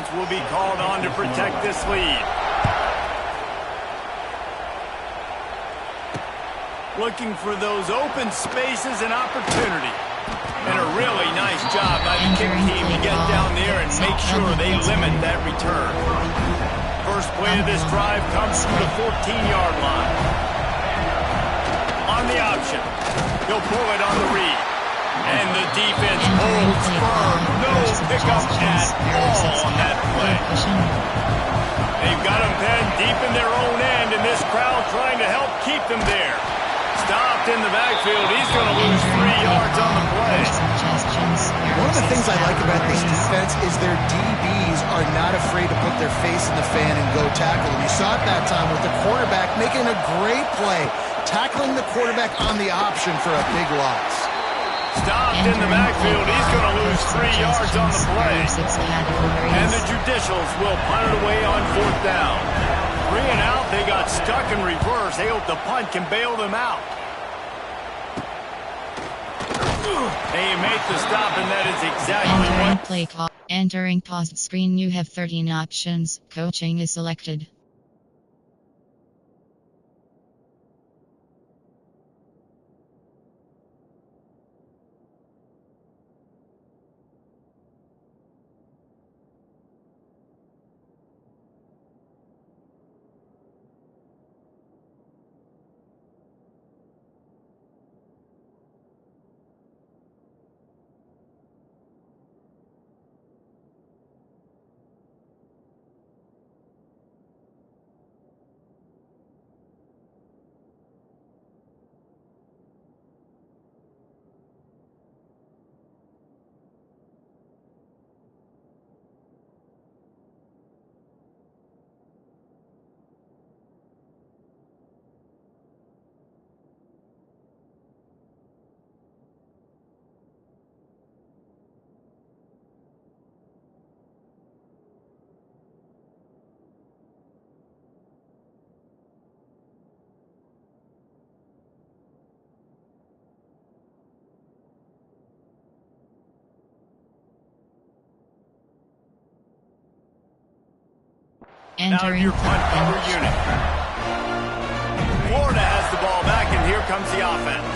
defense will be called on to protect this lead. Looking for those open spaces and opportunity. And a really nice job by the kick team to get down there and make sure they limit that return. First play of this drive comes from the 14-yard line. On the option, he'll pull it on the read. And the defense holds firm. No pickup at all on that play. They've got them penned deep in their own end, and this crowd trying to help keep them there. Stopped in the backfield. He's going to lose 3 yards on the play. One of the things I like about this defense is their DBs are not afraid to put their face in the fan and go tackle. And you saw it that time with the quarterback making a great play, tackling the quarterback on the option for a big loss. Stopped in the backfield. He's going to lose 3 yards on the play. And the Judicials will punt it away on 4th down. 3 and out. They got stuck in reverse. They hope the punt can bail them out. They make the stop, and that is exactly what... Play call. Entering paused screen, you have 13 options. Coaching is selected. Now your punt cover unit. Florida has the ball back, and here comes the offense.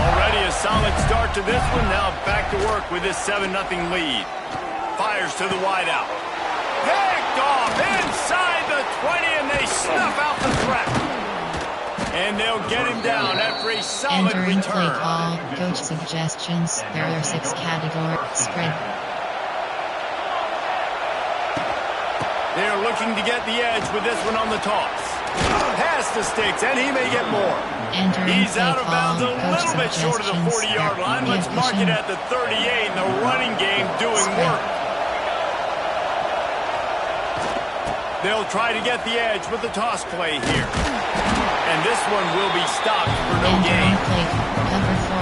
Already a solid start to this one. Now back to work with this 7-0 lead. Fires to the wideout. Picked off inside the 20, and they snuff out the threat. And they'll get him down after a solid Entering return. play call. Coach suggestions. There are 6 categories. Spread. They're looking to get the edge with this one on the toss. Pass the sticks, and he may get more. He's out of bounds a little bit short of the 40-yard line. Let's mark it at the 38, and the running game doing work. They'll try to get the edge with the toss play here. And this one will be stopped for no gain.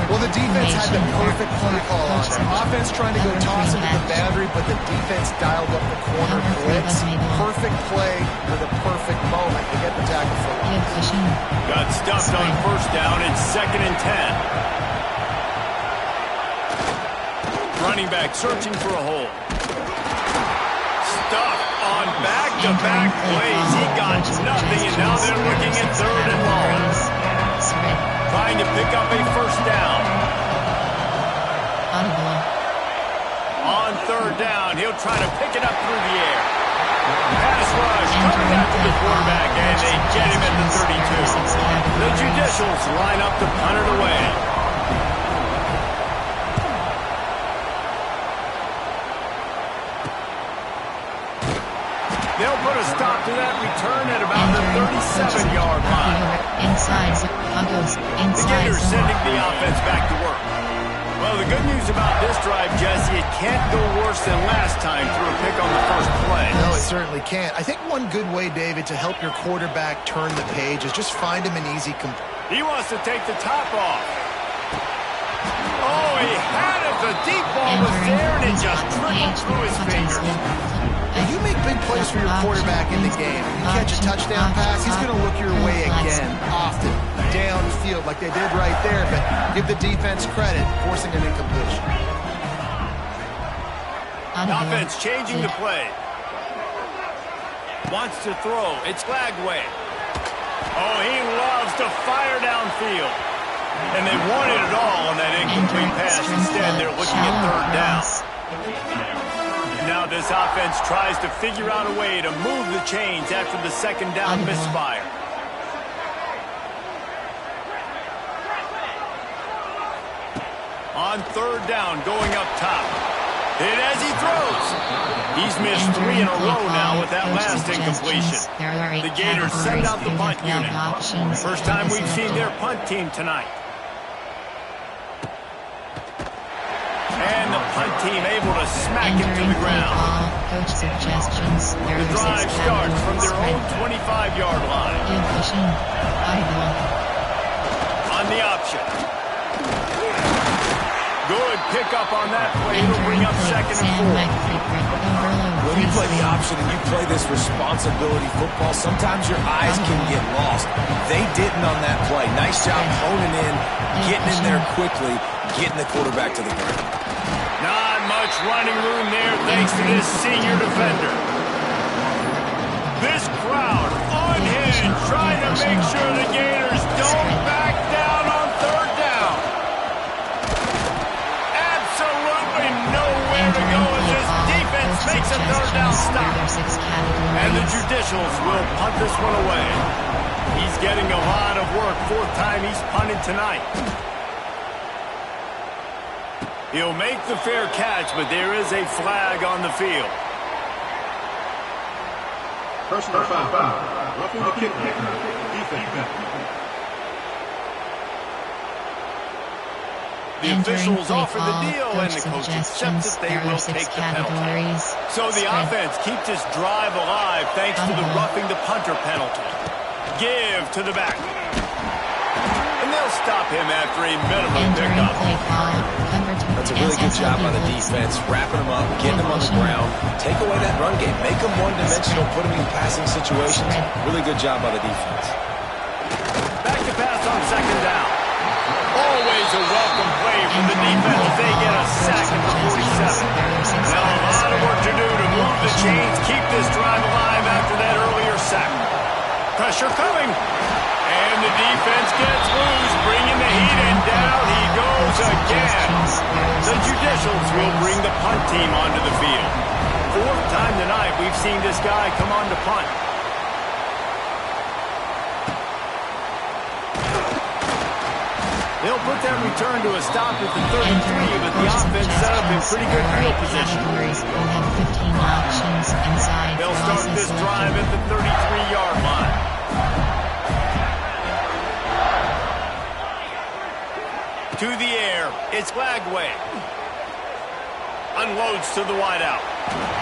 Well, the defense had the perfect play call on them. Offense trying to go toss it to the boundary, but the defense dialed up the corner blitz. Perfect play with a perfect moment to get the tackle for one. Got stuffed on 1st down. It's 2nd and 10. Running back searching for a hole. Stuffed on back-to-back plays. He got nothing, and now they're looking at 3rd and long. Trying to pick up a 1st down. On 3rd down, he'll try to pick it up through the air. Pass rush coming after the quarterback, and they get him at the 32. The Judicials line up to punt it away. They'll put a stop to that return at about the 37-yard line. The Gators sending the offense back to work. Well, the good news about this drive, Jesse, it can't go worse than last time through a pick on the 1st play. No, it certainly can't. I think one good way, David, to help your quarterback turn the page is just find him an easy He wants to take the top off. Oh, he had it. The deep ball was there, and it just trickled through his fingers. You make big plays for your quarterback in the game. You catch a touchdown pass, he's going to look your way again, often, downfield like they did right there, but give the defense credit, forcing an incompletion. Offense changing the play. Wants to throw. It's Lagway. Oh, he loves to fire downfield. And they wanted it all on that incomplete pass. Instead, they're looking at third down. Now this offense tries to figure out a way to move the chains after the second down misfire. On third down, going up top. Hit as he throws. He's missed 3 in a row now with that last incompletion. The Gators send out the punt unit. First time we've seen their punt team tonight. And the punt team able to smack him to the ground. Coach suggestions. The drive starts from their own 25-yard line. On the option. Good pickup on that play. It'll bring up 2nd and 4. When you play the option and you play this responsibility football, sometimes your eyes can get lost. They didn't on that play. Nice job honing in, getting in there quickly, getting the quarterback to the ground. Not much running room there thanks to this senior defender. This crowd unhinged, trying to make sure the Gators don't back down on third down. Absolutely nowhere to go as this defense makes a third down stop. And the Judicials will punt this one away. He's getting a lot of work. 4th time he's punted tonight. He'll make the fair catch, but there is a flag on the field. Personal foul. Roughing the kicker. Defense. The officials offer the deal, and the coach accepts that they will take the penalty. So the offense keeps this drive alive thanks to the roughing the punter penalty. Give to the back. And they'll stop him after a minimum pickup. That's a really good job by the defense, wrapping them up, getting them on the ground, take away that run game, make them one-dimensional, put them in passing situations. Really good job by the defense. Back to pass on 2nd down. Always a welcome play from the defense. They get a sack at the 47. Now a lot of work to do to move the chains, keep this drive alive after that earlier sack. Pressure coming. And the defense gets loose, bringing the heat, and down he goes again. The Judicials will bring the punt team onto the field. 4th time tonight we've seen this guy come on to punt. They'll put that return to a stop at the 33, but the offense set up in pretty good field position. They'll start this drive at the 33-yard line. To the air, it's Lagway. Unloads to the wideout.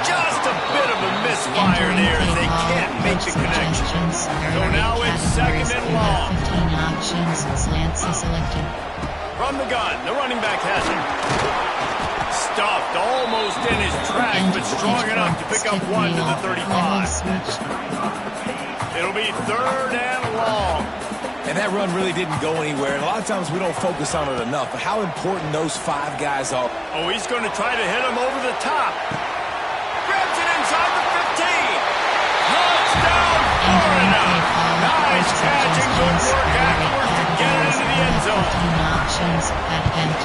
Just a bit of a misfire there as they can't make the connection. So now it's 2nd and long. From the gun, the running back has it. Stuffed almost in his track, but strong enough to pick up 1 to the 35. It'll be 3rd and long. And that run really didn't go anywhere. And a lot of times we don't focus on it enough. But how important those 5 guys are. Oh, he's going to try to hit him over the top. Grabs it inside the 15. Touchdown, Florida. Nice catch and good work afterwards to get it into the end zone.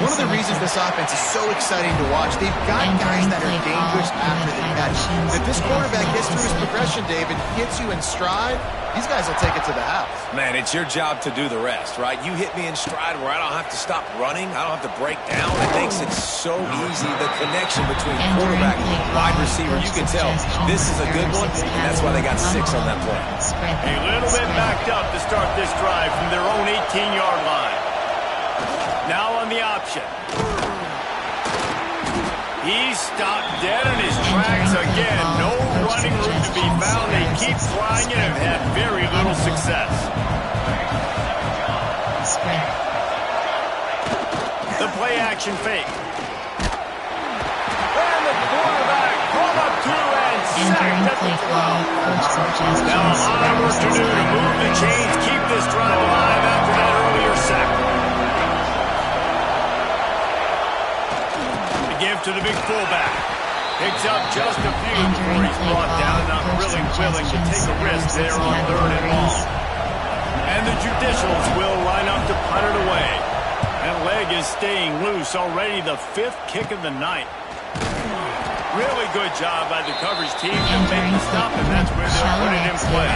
One of the reasons this offense is so exciting to watch, they've got guys that are dangerous after the catch. If this quarterback gets through his progression, David, hits you in stride, these guys will take it to the house. Man, it's your job to do the rest, right? You hit me in stride where I don't have to stop running. I don't have to break down. It makes it so easy. The connection between quarterback and wide receiver, you can tell this is a good one, and that's why they got 6 on that play. A little bit backed up to start this drive from their own 18-yard line. Now on the option. He's stopped dead in his tracks again. No running room to be found. They keep trying it and have very little success. The play action fake. And the quarterback brought up 2 and sacked at the 12. Now a lot of work to do to move the chains, keep this drive alive after that earlier sack. Give to the big fullback. Picks up just a few before he's brought down. Not really willing to take a risk there on 3rd and long. And the Judicials will line up to punt it away. That leg is staying loose, already the 5th kick of the night. Really good job by the coverage team to make the stop, and that's where they'll put it in play.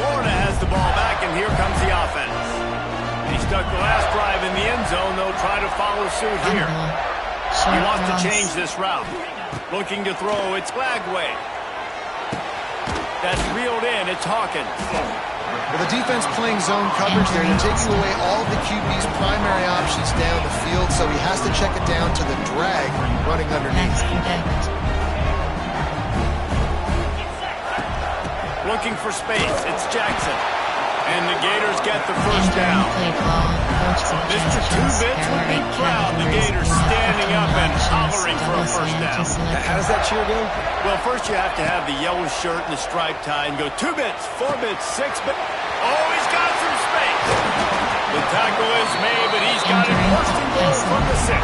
Florida has the ball back, and here comes the offense. He stuck the last drive in the end zone. They'll try to follow suit here. He wants to change this route. Looking to throw, it's Glagway. That's reeled in, it's Hawkins. Well, the defense playing zone coverage there. They're taking away all the QB's primary options down the field, so he has to check it down to the drag running underneath. Looking for space, it's Jackson. And the Gators get the first down. Mr. Two-Bits would be proud. The Gators standing up and hollering for a first down. How does that cheer go? Well, first you have to have the yellow shirt and the striped tie and go 2 bits, 4 bits, 6 bits. Oh, he's got some space. The tackle is made, but he's got it first and goal from the 6.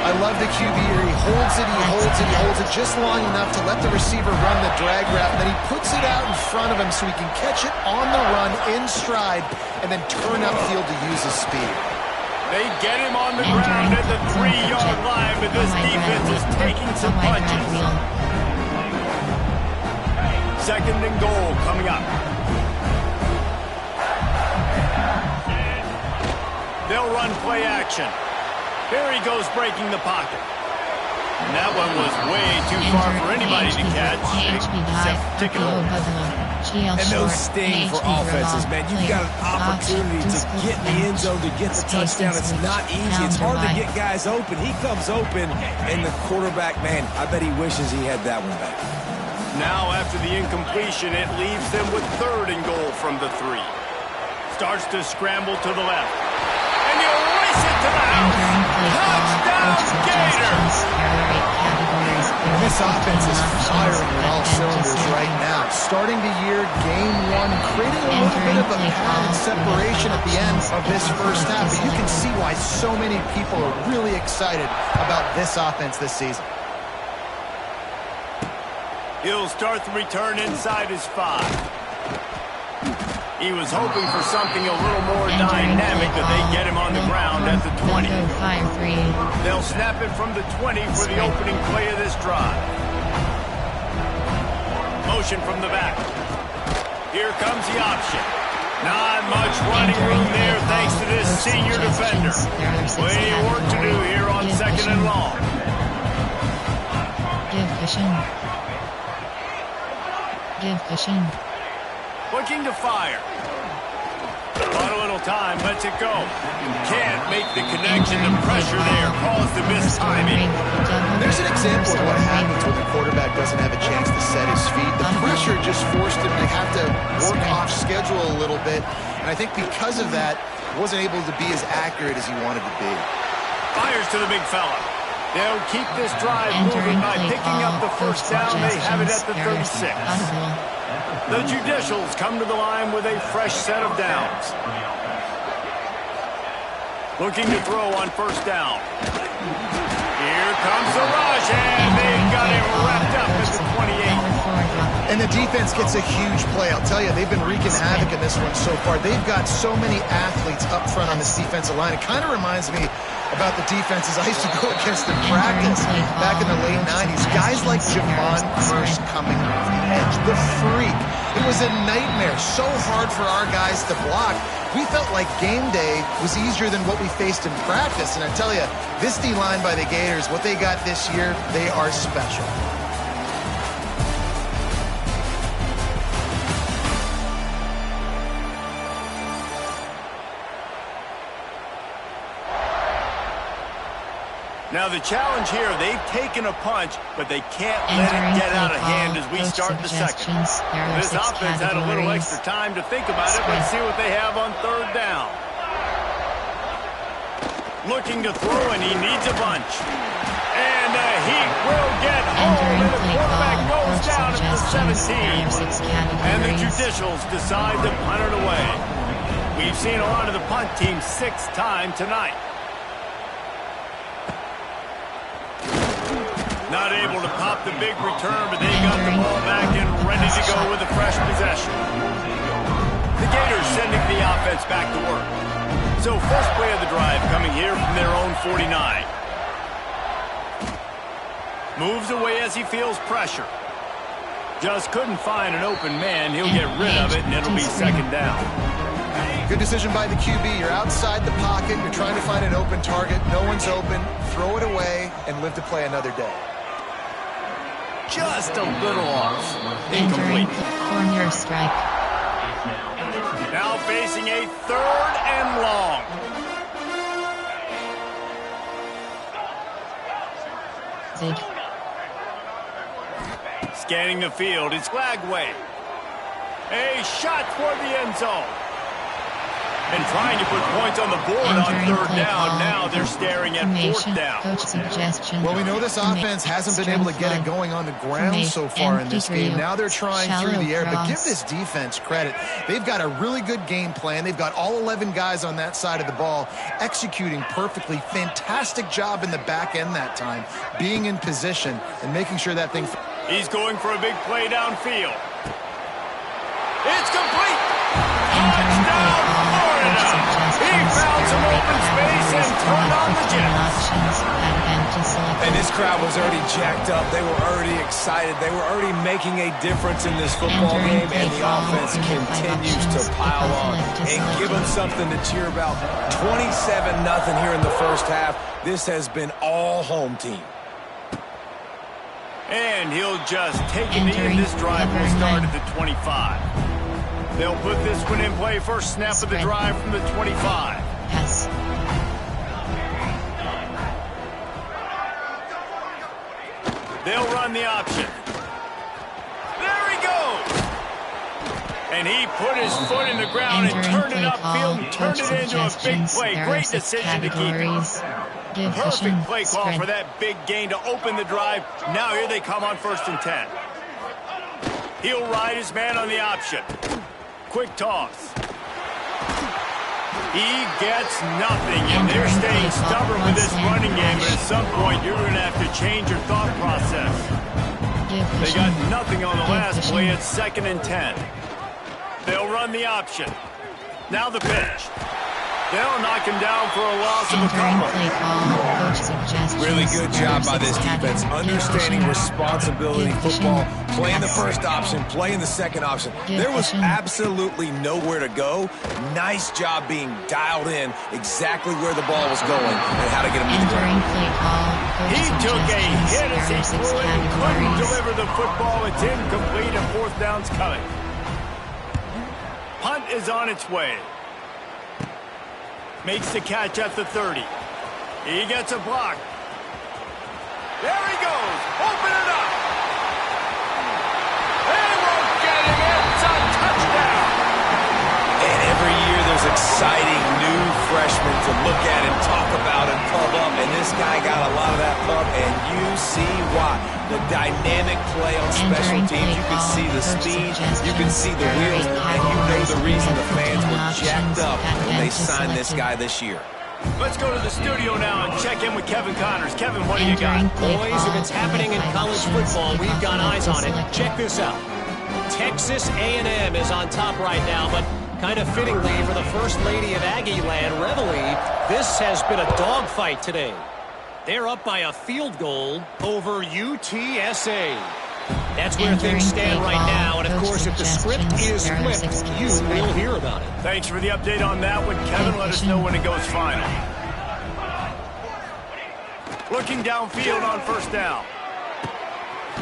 I love the QB here. He holds it, he holds it, he holds it just long enough to let the receiver run the drag route, and then he puts it out in front of him so he can catch it on the run in stride and then turn upfield to use his speed. They get him on the ground at the 3-yard line, but this defense is taking some punches. 2nd and goal coming up. They'll run play action. Here he goes breaking the pocket. And that one was way too far for anybody to catch, except Tickle. And those sting for offenses, man. You've got an opportunity to get in the end zone, to get the touchdown. It's not easy. It's hard to get guys open. He comes open, and the quarterback, man, I bet he wishes he had that one back. Now, after the incompletion, it leaves them with 3rd and goal from the 3. Starts to scramble to the left. And you race it to the house. Touchdown, Gators! This offense is firing on all cylinders right now. Starting the year, game 1, creating a little bit of a padded separation at the end of this first half. But you can see why so many people are really excited about this offense this season. He'll start the return inside his 5. He was hoping for something a little more dynamic, but they get him on the ground at the 20. They'll snap it from the 20 for the opening play of this drive. Motion from the back. Here comes the option. Not much running room there thanks to this senior defender. Plenty of work to do here on 2nd and long. Give cushion. Looking to fire. Bought a little time, lets it go. Can't make the connection. The pressure there caused the mistiming. There's an example of what happens when the quarterback doesn't have a chance to set his feet. The pressure just forced him to have to work off schedule a little bit. And I think because of that, wasn't able to be as accurate as he wanted to be. Fires to the big fella. They'll keep this drive moving by picking up the first down. They have it at the 36. The Judicials come to the line with a fresh set of downs. Looking to throw on first down. Here comes the rush, and they've got him wrapped up at the 28. And the defense gets a huge play. I'll tell you, they've been wreaking havoc in this one so far. They've got so many athletes up front on this defensive line. It kind of reminds me about the defenses I used to go against in practice back in the late 90s. Guys like Javon Curse coming off the edge, the freak. It was a nightmare, so hard for our guys to block. We felt like game day was easier than what we faced in practice. And I tell you, this D-line by the Gators, what they got this year, they are special. Now the challenge here, they've taken a punch, but they can't let it get out of hand as we start the second. This offense had a little extra time to think about it. Let's see what they have on 3rd down. Looking to throw, and he needs a bunch. And the Heat will get home, and the quarterback goes down at the 17. And the Judicials decide to punt it away. We've seen a lot of the punt team 6 times tonight. Not able to pop the big return, but they got the ball back and ready to go with a fresh possession. The Gators sending the offense back to work. So first play of the drive coming here from their own 49. Moves away as he feels pressure. Just couldn't find an open man. He'll get rid of it, and it'll be second down. Good decision by the QB. You're outside the pocket. You're trying to find an open target. No one's open. Throw it away and live to play another day. Just a little off. Entering Incomplete. corner strike. Now facing a 3rd and long. Zig. Scanning the field, it's Glagway. A shot toward the end zone. And trying to put points on the board on 3rd down. Now they're staring at 4th down. Coach suggestion. Well, we know this offense hasn't been able to get it going on the ground so far in this game. Now they're trying through the air, but give this defense credit. They've got a really good game plan. They've got all 11 guys on that side of the ball executing perfectly. Fantastic job in the back end that time, being in position and making sure that thing... He's going for a big play downfield. It's complete. Touchdown, Florida. He found some open space and turned on the Jets. And this crowd was already jacked up. They were already excited. They were already making a difference in this football game, and the offense continues to pile on and give them something to cheer about. 27-0 here in the first half. This has been all home team. And he'll just take a knee, and this drive will start at the 25. They'll put this one in play. First snap of the drive from the 25. Yes. They'll run the option. There he goes. And he put his foot in the ground and turned it upfield and turned it into a big play. Great decision to keep it. Perfect play call for that big gain to open the drive. Now here they come on 1st and 10. He'll ride his man on the option. Quick toss. He gets nothing, and they're staying stubborn with this running game, but at some point you're going to have to change your thought process. They got nothing on the last play. It's 2nd and 10. They'll run the option. Now the pitch. They'll knock him down for a loss of a couple. Really good job by this defense. Understanding responsibility football. Playing the first option, playing the second option. There was absolutely nowhere to go. Nice job being dialed in exactly where the ball was going and how to get him to the ground. He took a hit as he threw it and couldn't deliver the football. It's incomplete and 4th down's coming. Punt is on its way. Makes the catch at the 30. He gets a block. There he goes. Open it up. They won't get him. It's a touchdown. And every year there's exciting new freshmen to look at and talk about and pub up. And this guy got a lot of that pub, and you see why. The dynamic play on special teams. You can see the speed. You can see the wheels. And you know the reason the fans were jacked up when they signed this guy this year. Let's go to the studio now and check in with Kevin Connors. Kevin, what do you got? Boys, if it's happening in college football, we've got eyes on it. Check this out. Texas A&M is on top right now, but kind of fittingly for the First Lady of Aggie Land, Reveille, this has been a dogfight today. They're up by a field goal over UTSA. That's where things stand right now, and of course, if the script is flipped, you will hear about it. Thanks for the update on that one, Kevin. Let us know when it goes final. Looking downfield on 1st down.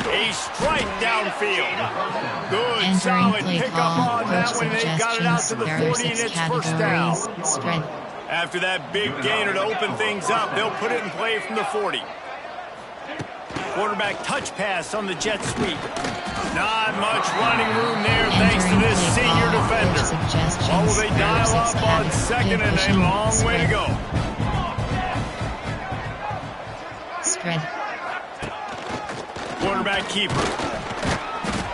A strike downfield. Good, solid pickup on that one. They got it out to the 40, and it's 1st down. After that big gainer to open things up, they'll put it in play from the 40. Quarterback touch pass on the jet sweep. Not much running room there thanks to this senior defender. Oh, will they dial up on 2nd and a long way to go. Spread. Quarterback keeper.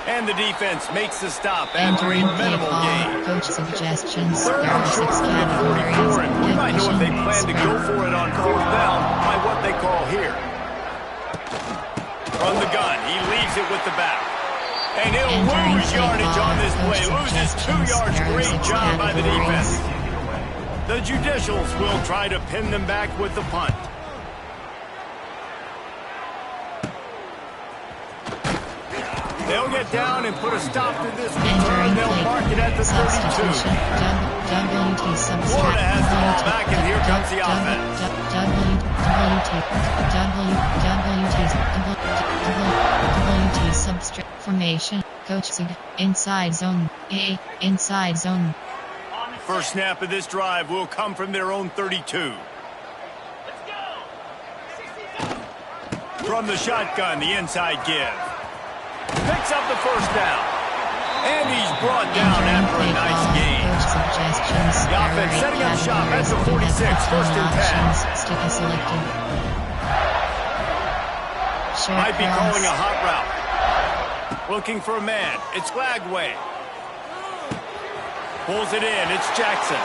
And the defense makes the stop after a minimal gain. Coach suggestions. 3rd and short from the 44, and we might know if they plan to go for it on 4th down by what they call here. From the gun, he leaves it with the back. And he'll lose yardage on this play. Loses 2 yards. Great job by the defense. The Judicials will try to pin them back with the punt. They'll get down and put a stop to this return. They'll mark it at the 32. Florida has the ball back, and here comes the offense. WT subtract formation. Coach inside zone. Inside zone. First snap of this drive will come from their own 32. From the shotgun, the inside give. Picks up the first down. And he's brought down after a nice gain. The offense setting up shop at the 46, first and 10. Might be calling a hot route. Looking for a man. It's Lagway. Pulls it in. It's Jackson.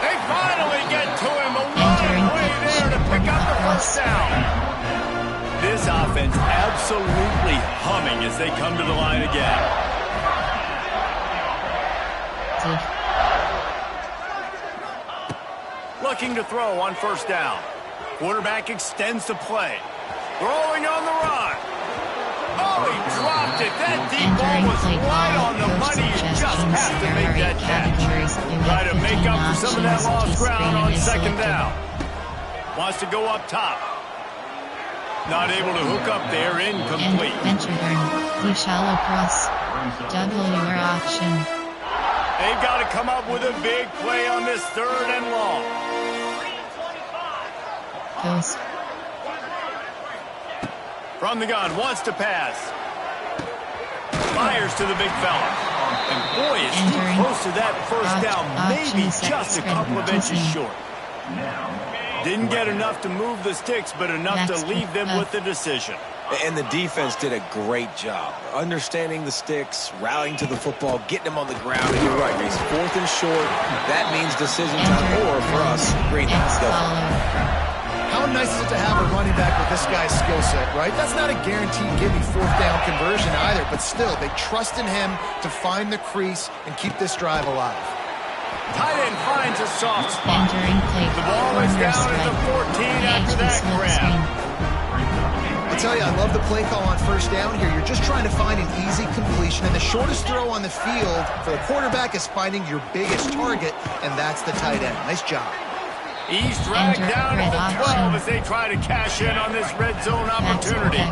They finally get to him. A long way there to pick up the first down. This offense absolutely humming as they come to the line again. Looking to throw on first down. Quarterback extends the play. Throwing on the run. Oh, he dropped it. That deep ball was right on the money. You just have to make that catch. Try to make up for some of that lost ground on second down. Wants to go up top. Not able to hook up there, incomplete. Venture burn, shallow cross, WR option. They've got to come up with a big play on this third and long. Post. From the gun, wants to pass. Fires to the big fella. And boy, is he close to that first down. Maybe just a couple of inches short. Didn't get enough to move the sticks, but enough to leave them with the decision. And the defense did a great job. Understanding the sticks, rallying to the football, getting them on the ground. And you're right, he's fourth and short. That means decision time, or for us, green light. How nice is it to have a running back with this guy's skill set, right? That's not a guaranteed give-me fourth down conversion either, but still, they trust in him to find the crease and keep this drive alive. Tight end finds a soft spot. The ball is down at the 14 after that grab. I tell you, I love the play call on first down here. You're just trying to find an easy completion, and the shortest throw on the field for the quarterback is finding your biggest target, and that's the tight end. Nice job. He's dragged down to the 12 as they try to cash in on this red zone opportunity.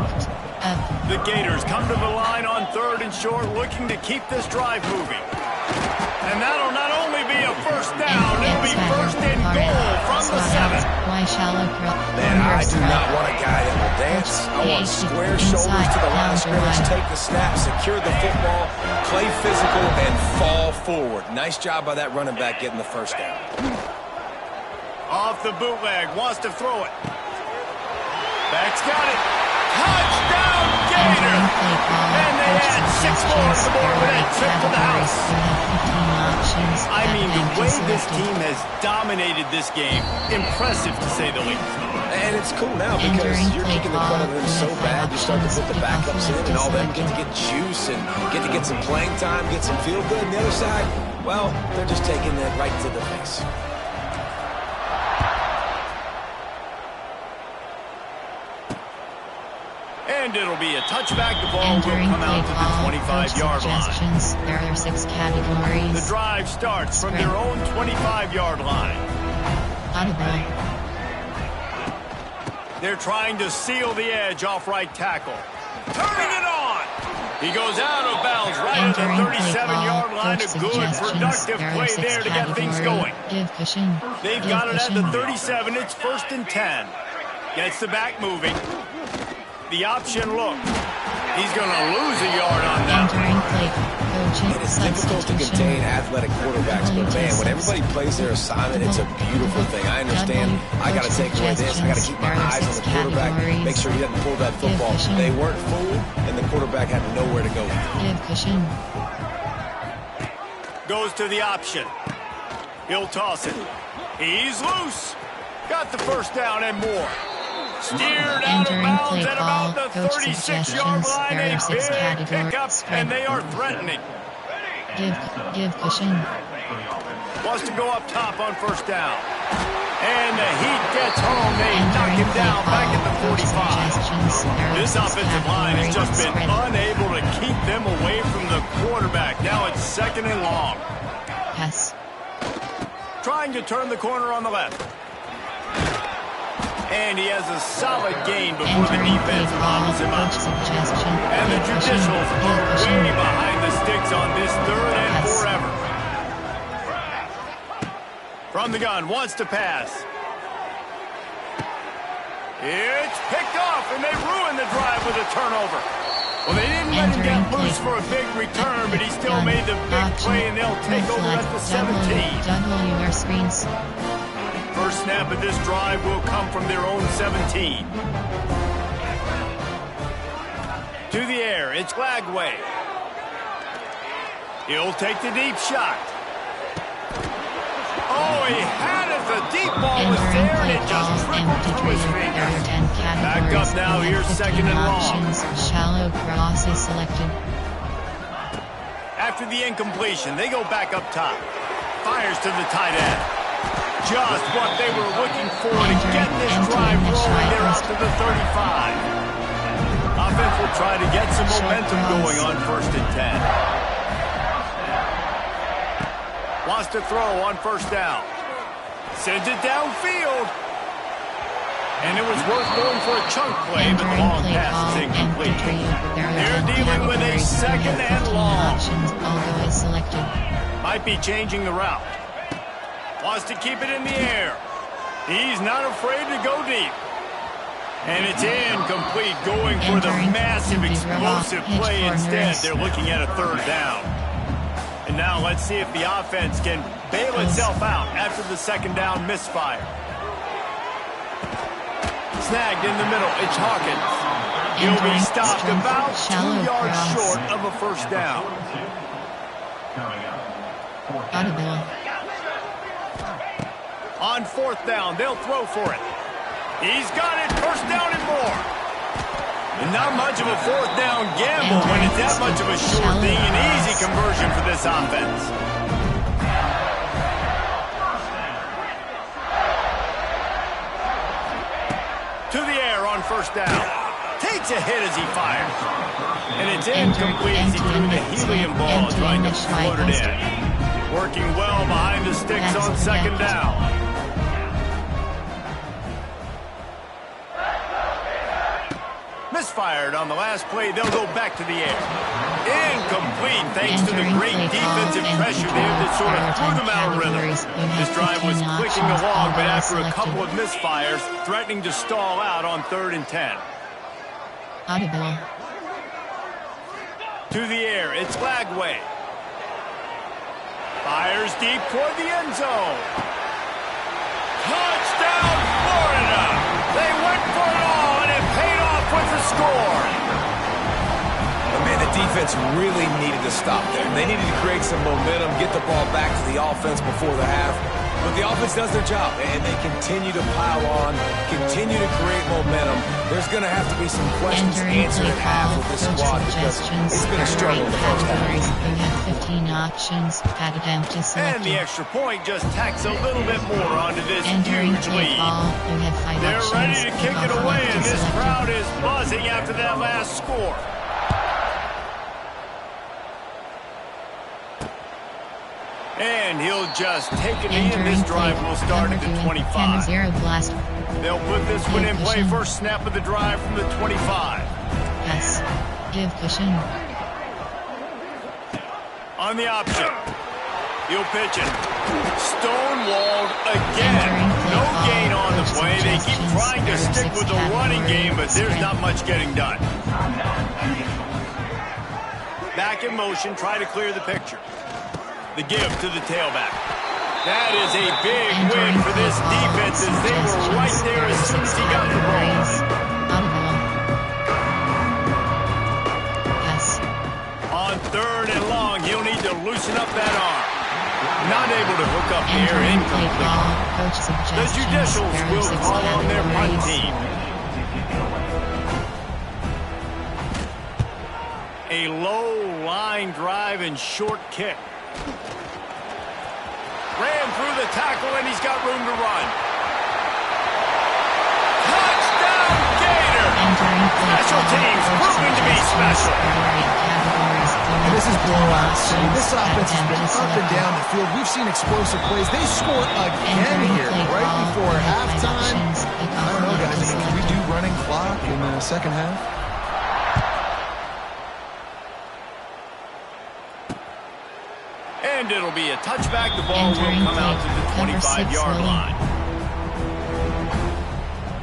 The Gators come to the line on third and short, looking to keep this drive moving. And that'll not only be a first down, it'll be first and goal from the 7. Man, I do not want a guy that will dance. I want square shoulders to the line of scrimmage, take the snap, secure the football, play physical, and fall forward. Nice job by that running back getting the first down. Off the bootleg, wants to throw it. Back's got it. Touchdown, Gator! And they add 6 more to the board with that trip to the house. I mean, the way this team has dominated this game, impressive to say the least. And it's cool now because you're kicking the front of them so bad, you start to put the backups in, and all them get to get juice and get to get some playing time, get some feel good. And the other side, well, they're just taking it right to the face. And it'll be a touchback. The ball will come out to the 25-yard line. There are 6 categories. The drive starts from their own 25-yard line. Audible. They're trying to seal the edge off right tackle. Turning it on. He goes out of bounds right at the 37-yard line. A good, productive play there to get things going. They've got it at the 37. It's first and 10. Gets the back moving. The option look. He's going to lose a yard on that. It is difficult to contain athletic quarterbacks, but man, when everybody plays their assignment, it's a beautiful thing. I understand I got to take away this. I got to keep my eyes on the quarterback, make sure he doesn't pull that football. They weren't fooled, and the quarterback had nowhere to go. Goes to the option. He'll toss it. He's loose. Got the first down and more. Steered out of Entering bounds play at call, about the coach 36-yard suggestions, line. there A are 6 big categories, pickup, spread. and they are threatening. Give cushion. Wants to go up top on first down. And the heat gets home. They knock him down back at the 45. This offensive line has just been unable to keep them away from the quarterback. Now it's 2nd and long. Pass. Trying to turn the corner on the left. And he has a solid gain before the defense bobbles him up. And the Judicials are way behind the sticks on this 3rd and forever. From the gun, wants to pass. It's picked off, and they ruin the drive with a turnover. Well, they didn't let him get loose for a big return, but he still made the big play, and they'll take over at the 17. Your screens. First snap of this drive will come from their own 17. To the air, it's Lagway. He'll take the deep shot. Oh, he had it. The deep ball was there, and it just trickled through his fingers. Back up now, here's 2nd and long. Shallow cross is selected. After the incompletion, they go back up top. Fires to the tight end. Just what they were looking for to get this drive rolling. They're out to the 35. Offense will try to get some momentum going on 1st and 10. Wants to throw on first down. Sends it downfield. And it was worth going for a chunk play, but the long pass is incomplete. They're dealing with a 2nd and long. Might be changing the route. Wants to keep it in the air. He's not afraid to go deep. And it's incomplete, going for the massive explosive play instead. They're looking at a 3rd down. And now let's see if the offense can bail itself out after the 2nd down misfire. Snagged in the middle, it's Hawkins. He'll be stopped about 2 yards short of a 1st down. On 4th down, they'll throw for it. He's got it, 1st down and more. And not much of a 4th down gamble when it's that much of a sure thing. An easy conversion for this offense. To the air on 1st down. Takes a hit as he fires. And it's incomplete as he threw the helium ball trying to float it in. Working well behind the sticks on 2nd down. Misfired on the last play. They'll go back to the air. Incomplete thanks to the great defensive pressure there that sort of threw them out of rhythm. This drive was clicking along, but after a couple of misfires, threatening to stall out on 3rd and 10. Audible. To the air, it's Lagway. Fires deep toward the end zone. Touchdown, Florida! They went for it all, and it paid off with the score. But man, the defense really needed to stop there. They needed to create some momentum, get the ball back to the offense before the half. But the offense does their job, and they continue to pile on, continue to create momentum. There's going to have to be some questions answered at half with this squad because it's been a struggle in the first half. You have 15 options, added empty selected. And the extra point just tacks a little bit more onto this Entering huge play lead. call, you have 5 They're options. ready to kick it away, and this Selected. crowd is buzzing after that last score. And he'll just take a knee, and this drive will start at the 25. 10-0 blast. They'll put this one in play. First snap of the drive from the 25. Pass. Give cushion. On the option. He'll pitch it. Stonewalled again. No gain on the play. They keep trying to stick with the running game, but there's not much getting done. Back in motion, try to clear the picture. The give to the tailback. That is a big win for this defense as they were right there as soon as he got the ball. Pass. On 3rd and long, he'll need to loosen up that arm. Not able to hook up here, incomplete. The Judicials will call on their punt team. A low line drive and short kick. Ran through the tackle, and he's got room to run. Touchdown, Gator! Special teams proving to be special. And this is blowouts. This offense has been up and down the field. We've seen explosive plays. They score again here right before halftime. I don't know, guys. Can we do running clock in the second half? And it'll be a touchback. The ball will come out to the 25-yard line.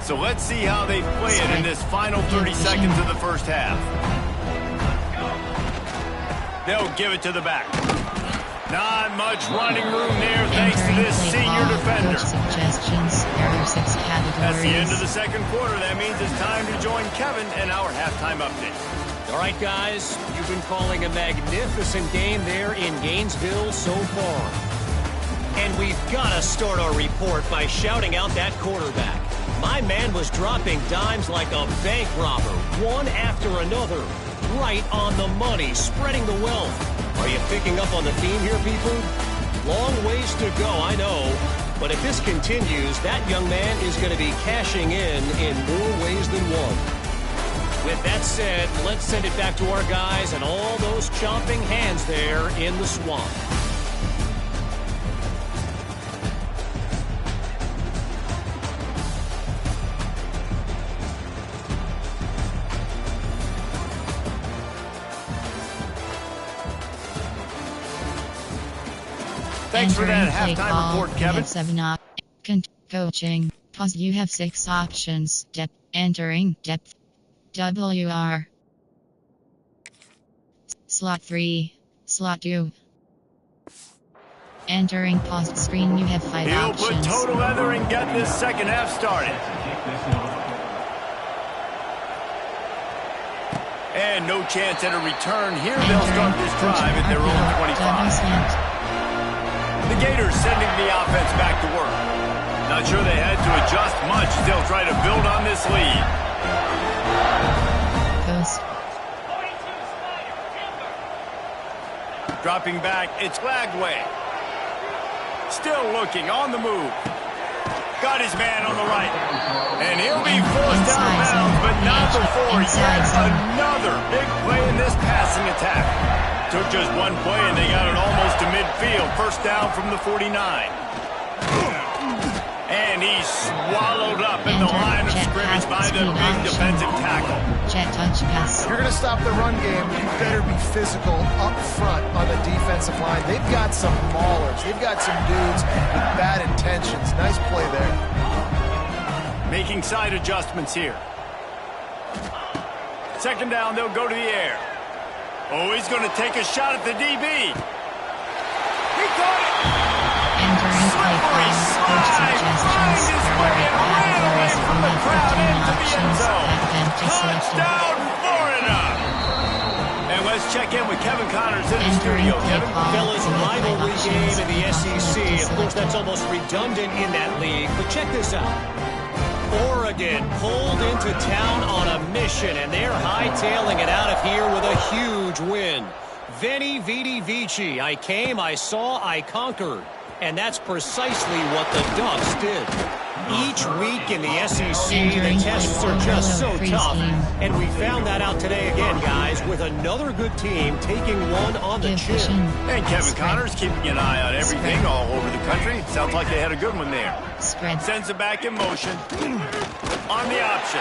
So let's see how they play it in this final 30 seconds of the first half. They'll give it to the back. Not much running room there thanks to this senior defender. That's the end of the second quarter. That means it's time to join Kevin in our halftime update. All right, guys, you've been calling a magnificent game there in Gainesville so far. And we've got to start our report by shouting out that quarterback. My man was dropping dimes like a bank robber, one after another, right on the money, spreading the wealth. Are you picking up on the theme here, people? Long ways to go, I know. But if this continues, that young man is going to be cashing in more ways than one. With that said, let's send it back to our guys and all those chomping hands there in the swamp. Thanks for that halftime report, Kevin. 7 up. Coaching. Pause. You have 6 options. Depth. Entering. Depth. WR. Slot 3. Slot 2. Entering paused screen. You have 5 He'll options. put total leather and get this second half started. And no chance at a return here. They'll start this drive at their own 25. The Gators sending the offense back to work. Not sure they had to adjust much. They'll try to build on this lead. Post. Dropping back, it's Lagway. Still looking, on the move. Got his man on the right. And he'll be forced out of bounds, but not before yet another big play in this passing attack. Took just one play, and they got it almost to midfield. First down from the 49. And he's swallowed up in the line of scrimmage by the big defensive tackle. Jet touch pass. If you're going to stop the run game, you better be physical up front on the defensive line. They've got some maulers. They've got some dudes with bad intentions. Nice play there. Making side adjustments here. Second down, they'll go to the air. Oh, he's going to take a shot at the DB. He caught it. Entering play call. Coach suggestions. Categories from the crowd into the end zone. Touchdown, Florida. And let's check in with Kevin Connors in the studio. Kevin. Fellas, rivalry game in the SEC. Of course, that's almost redundant in that league. But check this out. Oregon pulled into town on a mission, and they're hightailing it out of here with a huge win. Veni, Vidi, Vici. I came, I saw, I conquered. And that's precisely what the Ducks did. Each week in the SEC, the tests are just so tough. And we found that out today again, guys, with another good team taking one on the chin. And Kevin Connors keeping an eye on everything all over the country. Sounds like they had a good one there. Sends it back in motion. On the option.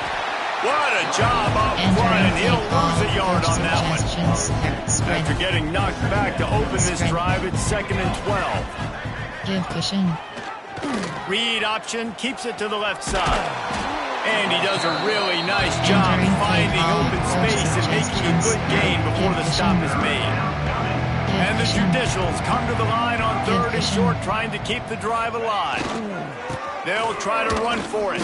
What a job up front, and he'll lose a yard on that one. After getting knocked back to open this drive, it's 2nd and 12. Give cushion. Read option, keeps it to the left side. And he does a really nice job finding open space and making a good gain before the stop is made. And the Judicials come to the line on 3rd and short, trying to keep the drive alive. They'll try to run for it.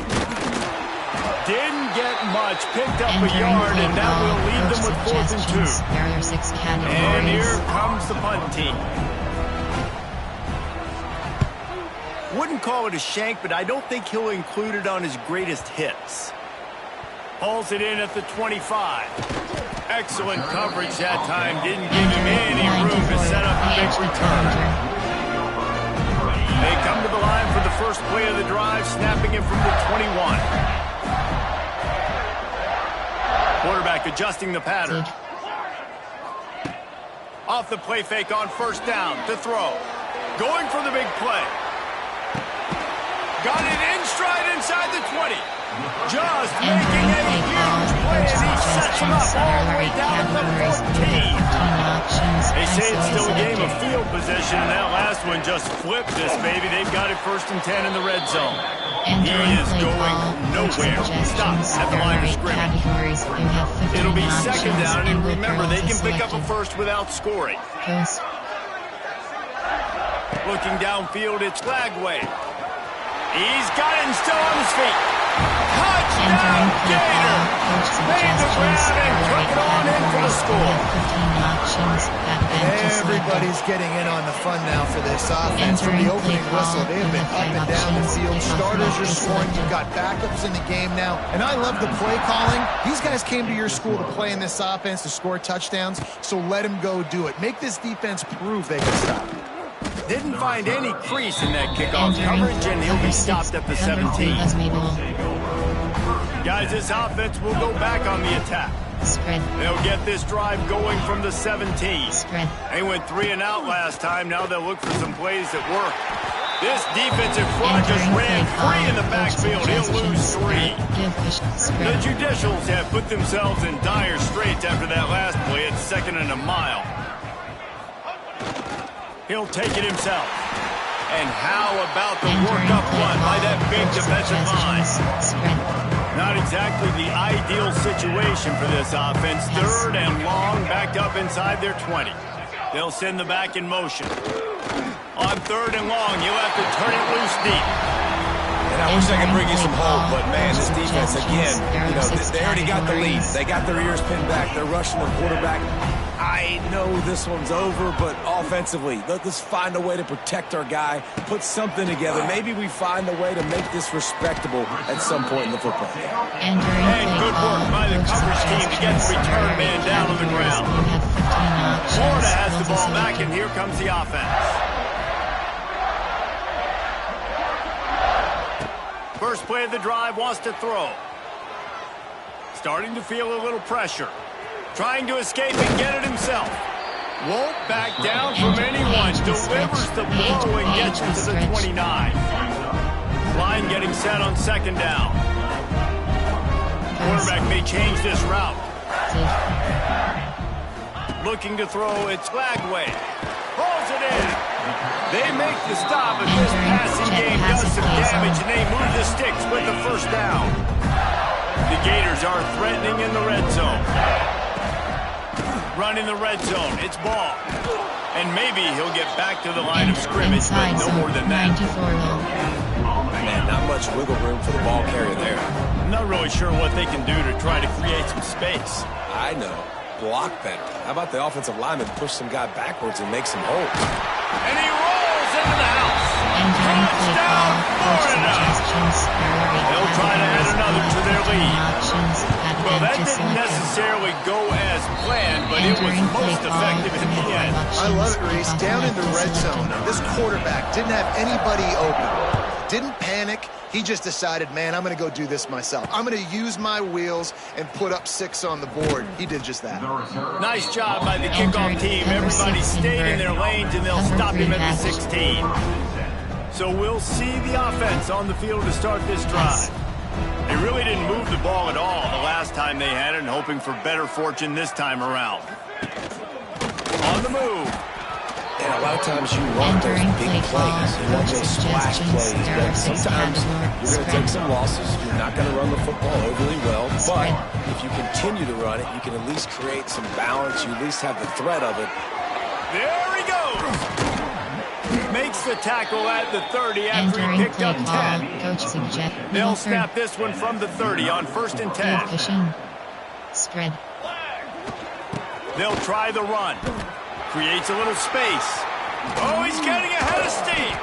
Didn't get much, picked up a yard, and that will leave them with 4th and 2. And here comes the punt team. Wouldn't call it a shank, but I don't think he'll include it on his greatest hits. Hauls it in at the 25. Excellent coverage that time. Didn't give him any room to set up a big return. They come to the line for the first play of the drive, snapping it from the 21. Quarterback adjusting the pattern. Off the play fake on first down to throw. Going for the big play. Got it in stride inside the 20. Just making a huge play as he sets him up all the way down to the 14. They say it's still a game of field position, and that last one just flipped this baby. They've got it 1st and 10 in the red zone. He is going nowhere. Stop at the line of scrimmage. It'll be 2nd down, and remember, they can pick up a first without scoring. Looking downfield, it's Lagway. He's got it and still on his feet. Touchdown, Gator! Made the grab and took it on in for the score. Everybody's getting in on the fun now for this offense. From the opening whistle, they have been up and down the field. Starters are scoring. You've got backups in the game now. And I love the play calling. These guys came to your school to play in this offense to score touchdowns, so let them go do it. Make this defense prove they can stop it. Didn't find any crease in that kickoff coverage, and he'll be stopped at the 17. Guys, this offense will go back on the attack. They'll get this drive going from the 17. They went 3 and out last time. Now they'll look for some plays that work. This defensive front just ran free in the backfield. He'll lose 3. The Judicials have put themselves in dire straits after that last play. It's 2nd and a mile. He'll take it himself. And how about the work-up run by that big defensive line? Not exactly the ideal situation for this offense. 3rd and long, backed up inside their 20. They'll send the back in motion. On 3rd and long, you'll have to turn it loose deep. And I wish I could bring you some hope, but man, this defense, again, you know, they already got the lead. They got their ears pinned back. They're rushing the quarterback. I know this one's over, but offensively, let's find a way to protect our guy, put something together. Maybe we find a way to make this respectable at some point in the football game. And good work by the coverage team to get the return man down on the ground. Florida has the ball back, and here comes the offense. First play of the drive, wants to throw. Starting to feel a little pressure. Trying to escape and get it himself. Won't back down from anyone. Delivers the blow and gets it to the 29. Line getting set on 2nd down. Quarterback may change this route. Looking to throw, it's Lagway. Pulls it in. They make the stop, but this passing game does some damage, and they move the sticks with the 1st down. The Gators are threatening in the red zone. Run in the red zone. It's ball. And maybe he'll get back to the line of scrimmage, but no more than that. Man, not much wiggle room for the ball carrier there. I'm not really sure what they can do to try to create some space. I know. Block better. How about the offensive lineman push some guy backwards and make some holes? And he rolls into the house. Touchdown, Florida. They'll try to add another to their lead. Well, that didn't necessarily go as planned, but it was most effective in the end. I love it, Reese. Down in the red zone, this quarterback didn't have anybody open. Didn't panic. He just decided, man, I'm going to go do this myself. I'm going to use my wheels and put up 6 on the board. He did just that. Nice job by the kickoff team. Everybody stayed in their lanes, and they'll stop him at the 16. So we'll see the offense on the field to start this drive. They really didn't move the ball at all the last time they had it, and hoping for better fortune this time around. On the move. And a lot of times you want those big plays. You want those splash plays. But sometimes you're going to take some losses. You're not going to run the football overly well. But if you continue to run it, you can at least create some balance. You at least have the threat of it. There he goes. Makes the tackle at the 30 after he picked up 10. They'll snap this one from the 30 on 1st and 10. Spread. They'll try the run. Creates a little space. Oh, he's getting ahead of steam.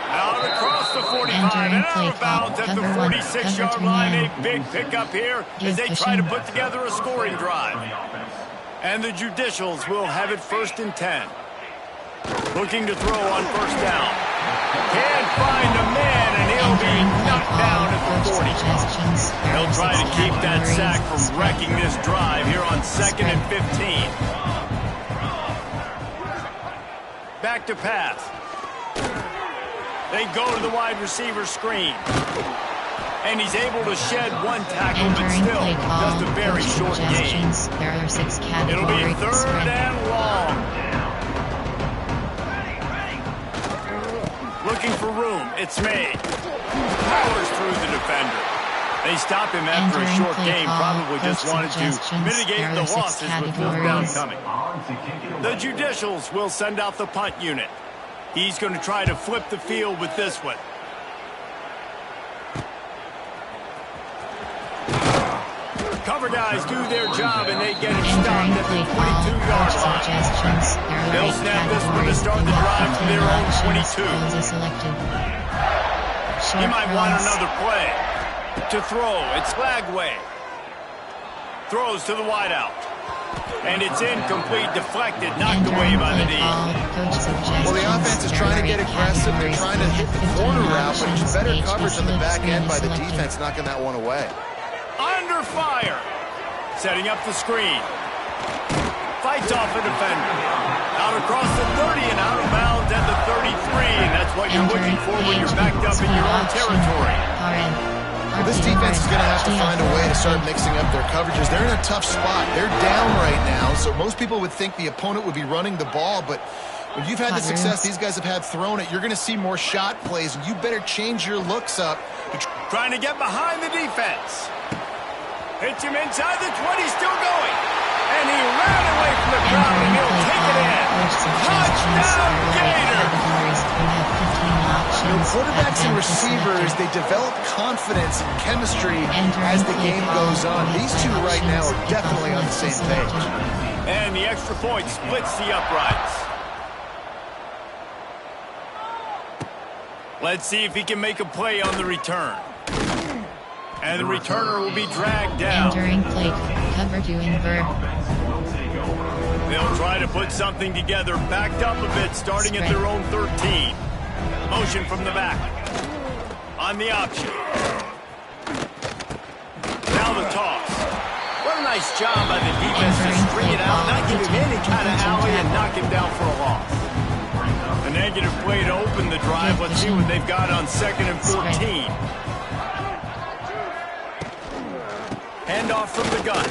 Out across the 45 and out of bounds at the 46-yard line. A big pickup here as they try to put together a scoring drive. And the Judicials will have it 1st and 10. Looking to throw on 1st down. Can't find a man, and he'll be knocked down at the 40. They'll try to keep that sack from wrecking this drive here on 2nd and 15. Back to pass. They go to the wide receiver screen. And he's able to shed 1 tackle, but still just a very short gain. There are 6 categories. It'll be 3rd and long. Looking for room. It's made. Powers through the defender. They stop him after a short game. Probably just wanted to mitigate the losses with 4th down coming. The Judicials will send out the punt unit. He's going to try to flip the field with this one. Cover guys do their job, and they get it stopped at the 22-yard line. They'll snap this one to start the drive from their own 22. He might want another play. To throw, it's Lagway. Throws to the wideout. And it's incomplete, deflected, knocked away by the D. Well, the offense is trying to get aggressive. They're trying to hit the corner route, but it's better coverage on the back end by the defense, knocking that one away. Under fire. Setting up the screen. Fights off a defender. Out across the 30 and out of bounds at the 33. And that's what you're looking for when you're backed up in your own territory. Well, this defense is going to have to find a way to start mixing up their coverages. They're in a tough spot. They're down right now, so most people would think the opponent would be running the ball, but when you've had the success these guys have had throwing it, you're going to see more shot plays, and you better change your looks up. Trying to get behind the defense. Hits him inside the 20, still going. And he ran away from the crowd, and he'll take it in. Touchdown, Gators! You know, quarterbacks and receivers, they develop confidence and chemistry as the game goes on. These two right now are definitely on the same page. And the extra point splits the uprights. Let's see if he can make a play on the return. And the returner will be dragged down. Entering play, cover to invert. They'll try to put something together, backed up a bit, starting at their own 13. Motion from the back. On the option. Now the toss. What a nice job by the defense to string it out, not give him any kind of alley, and knock him down for a loss. A negative play to open the drive. Let's see what they've got on 2nd and 14. Handoff from the gun.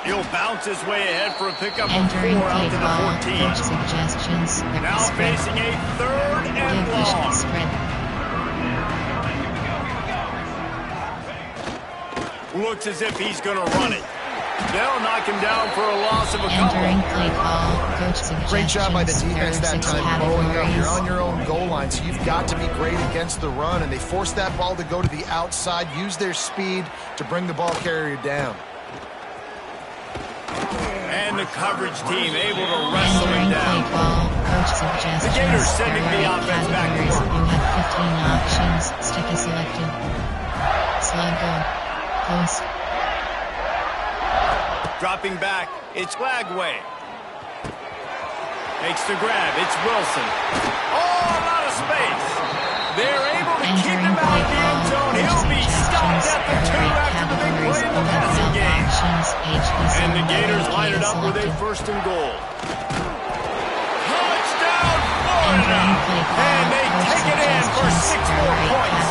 He'll bounce his way ahead for a pickup of 4 out to the 14. Now facing a 3rd and long. Looks as if he's going to run it. They'll knock him down for a loss of a couple. Great job by the defense that time, blowing up. You're on your own goal line, so you've got to be great against the run, and they force that ball to go to the outside, use their speed to bring the ball carrier down. And the coverage team able to wrestle him down. The Gators sending the offense back to work. You have 15 options. Stick is selected. Slide go. Close. Dropping back, it's Lagway. Makes the grab, it's Wilson. Oh, a lot of space. They're able to keep him out of the end zone. He'll be stopped at the 2 after the big play in the passing game. And the Gators line it up with a 1st and goal. Touchdown, Florida! And they take it in for 6 more points.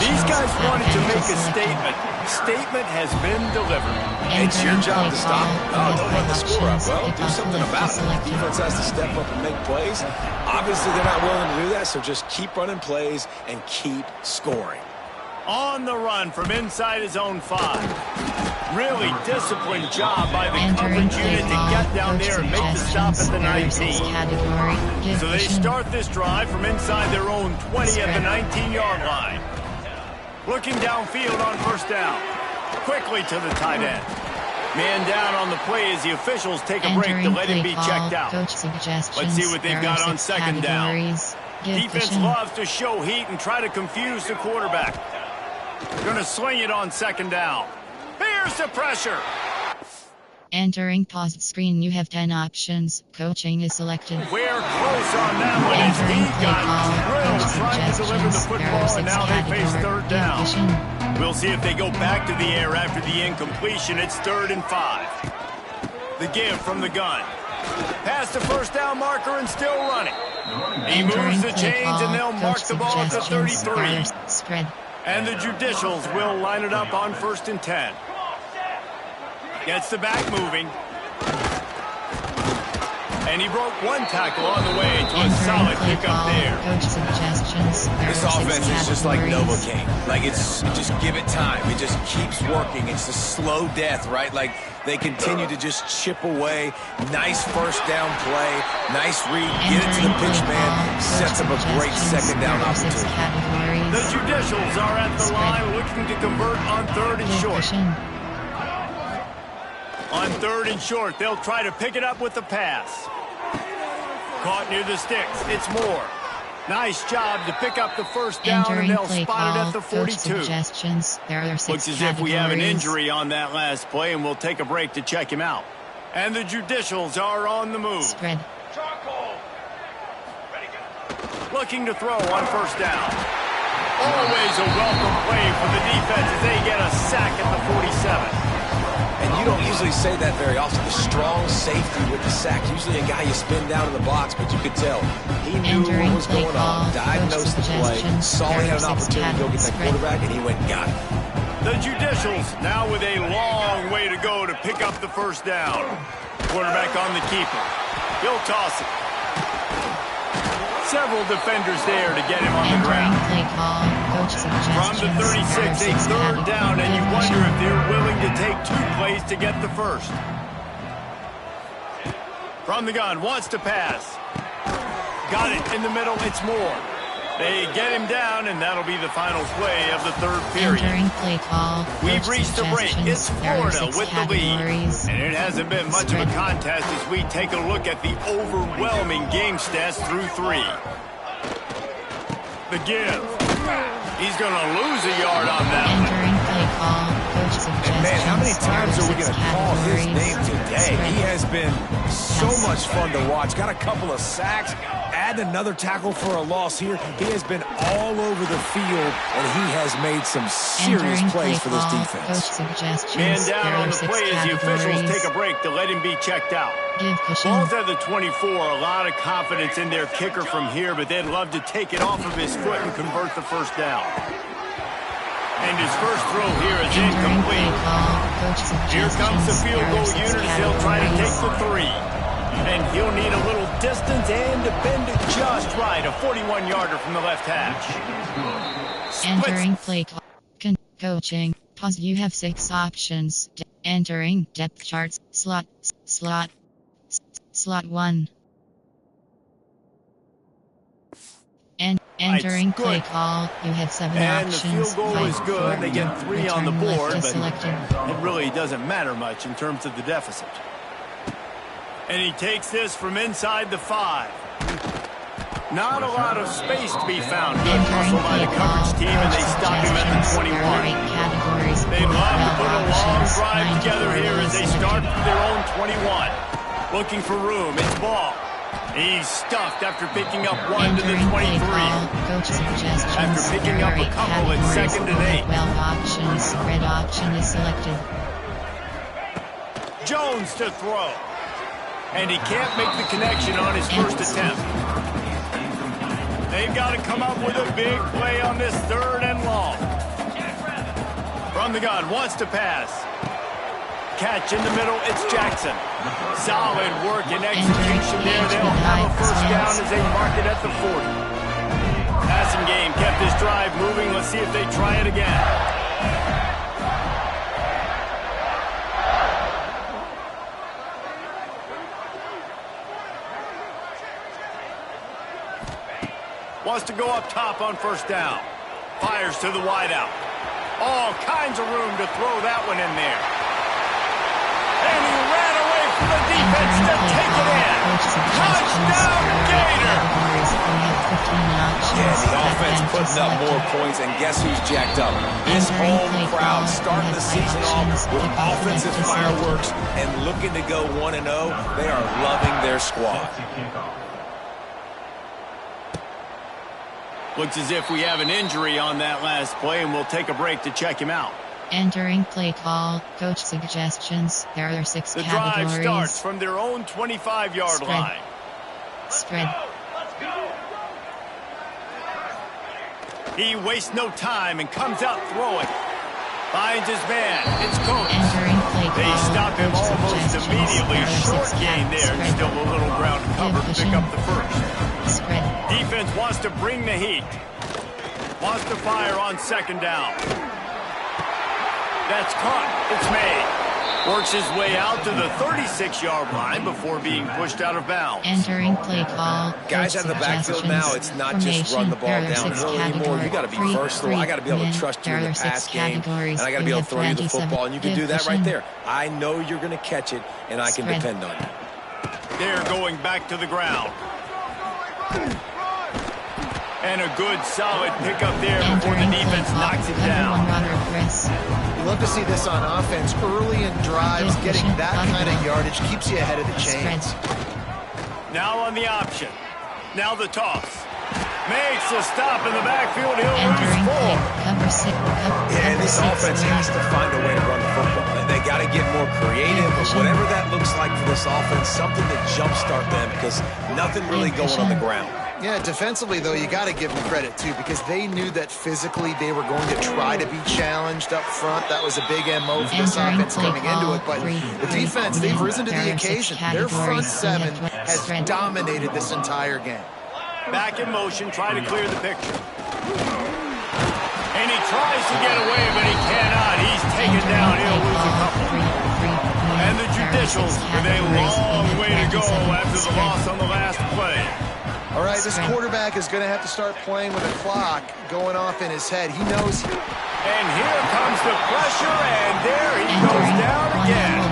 These guys wanted to make a statement. Statement has been delivered. It's your job to stop it. Oh, don't run the score up. Well, do something about it. The defense has to step up and make plays. Obviously, they're not willing to do that, so just keep running plays and keep scoring. On the run from inside his own 5. Really disciplined job by the coverage unit to get down there and make the stop at the 19. So they start this drive from inside their own 20 at the 19-yard line. Looking downfield on 1st down. Quickly to the tight end. Man down on the play as the officials take a break to let him be checked out. Let's see what they've got on 2nd down. Defense loves to show heat and try to confuse the quarterback. Going to sling it on 2nd down. Here's the pressure. Entering pause screen, you have 10 options. Coaching is selected. We're close on that one as he got drilled trying to deliver the football, and now they face third down. We'll see if they go back to the air after the incompletion. It's 3rd and 5. The give from the gun. Past the first down marker and still running. He moves the chains and they'll mark the ball at the 33. Spread. And the Judicials will line it up on 1st and 10. Gets the back moving. And he broke one tackle on the way to a solid pickup there. This offense is just like Novocaine. Like it's just give it time. It just keeps working. It's a slow death, right? Like they continue to just chip away. Nice first down play. Nice read. Get it to the pitch man. Sets up a great second down opportunity. The Judicials are at the line looking to convert on 3rd and short. On 3rd and short, they'll try to pick it up with the pass. Caught near the sticks. It's Moore. Nice job to pick up the first down, and they'll spot it at the 42. Looks as if we have an injury on that last play, and we'll take a break to check him out. And the Judicials are on the move. Spread. Looking to throw on 1st down. Always a welcome play for the defense as they get a sack at the 47. And you don't usually say that very often. The strong safety with the sack. Usually a guy you spin down in the box, but you could tell he knew what was going on, diagnosed the play, saw he had an opportunity to go get that quarterback, and he went and got it. The Judicials now with a long way to go to pick up the 1st down. Quarterback on the keeper. He'll toss it. Several defenders there to get him on the ground. From the 36, a 3rd down, and you wonder if they're willing to take 2 plays to get the first. From the gun, wants to pass. Got it in the middle, it's Moore. They get him down, and that'll be the final play of the 3rd period. We've reached the break. It's Florida with the lead. And it hasn't been much of a contest as we take a look at the overwhelming game stats through 3. The give. He's going to lose a yard on that one. And man, how many times are we going to call his name today? He has been so much fun to watch. Got a couple of sacks. Add another tackle for a loss here. He has been all over the field, and he has made some serious plays for this defense. Man down on the play as the officials take a break to let him be checked out. Ball's at the 24. A lot of confidence in their kicker from here, but they'd love to take it off of his foot and convert the 1st down. And his first throw here is incomplete. Here comes the field goal unit as they'll try to take the 3. And he'll need a little distance and to bend it just right. A 41-yarder from the left hash. Entering play call. Coaching. Pause. You have 6 options. Entering depth charts. Slot 1. And entering play call. You have 7 options. And the field goal is good. They get 3 on the board, but selected. It really doesn't matter much in terms of the deficit. And he takes this from inside the 5. Not a lot of space to be found. Good hustle by the coverage team, and they stop him at the 21. They'd love to put a long drive together here as they start from their own 21. Looking for room. It's Ball. He's stuffed after picking up 1 to the 23. After picking up a couple, it's 2nd and 8. Red option is selected. Jones to throw. And he can't make the connection on his first attempt. They've got to come up with a big play on this 3rd and long. From the gun, wants to pass. Catch in the middle, it's Jackson. Solid work and execution there. They'll have a 1st down as they mark it at the 40. Passing game kept this drive moving. Let's see if they try it again. Wants to go up top on 1st down. Fires to the wideout. All kinds of room to throw that one in there. And he ran away from the defense to take it in. Touchdown, Gator! Yeah, the offense putting up more points, and guess who's jacked up? This home crowd starting the season off with offensive fireworks and looking to go 1-0. They are loving their squad. Looks as if we have an injury on that last play, and we'll take a break to check him out. Entering play call, coach suggestions. There are 6 The categories. drive starts from their own 25-yard line. Spread. He wastes no time and comes out throwing. Finds his man. It's Coates. Entering play They call, stop him coach almost suggestions. immediately. There are 6 Short gain there. spread. Still a little ground to cover to pick up the first. Spread. Defense wants to bring the heat. Wants to fire on second down. That's caught. It's made. Works his way out to the 36-yard line before being pushed out of bounds. Entering play call. Guys out of the backfield now, it's not just run the ball downhill anymore. You got to be versatile. I got to be able to trust you in the pass game, and I got to be able to throw you the football, and you can do that right there. I know you're going to catch it, and I can depend on you. They're going back to the ground. And a good, solid pickup there before the defense knocks it down. You love to see this on offense. Early in drives, getting that kind of yardage keeps you ahead of the chains. Now on the option. Now the toss. Makes a stop in the backfield. He'll lose 4. Yeah, and this offense has to find a way to run the football. And they got to get more creative. But whatever that looks like for this offense, something to jumpstart them because nothing really going on the ground. Yeah, defensively, though, you got to give them credit, too, because they knew that physically they were going to try to be challenged up front. That was a big MO for this offense coming into it. But the defense, they've risen to the occasion. Their front 7 has dominated this entire game. Back in motion, try to clear the picture. And he tries to get away, but he cannot. He's taken down. He'll lose a couple. And the Judicials with a long way to go after the loss on the last play. All right, this quarterback is going to have to start playing with a clock going off in his head. He knows. And here comes the pressure, and there he goes down again.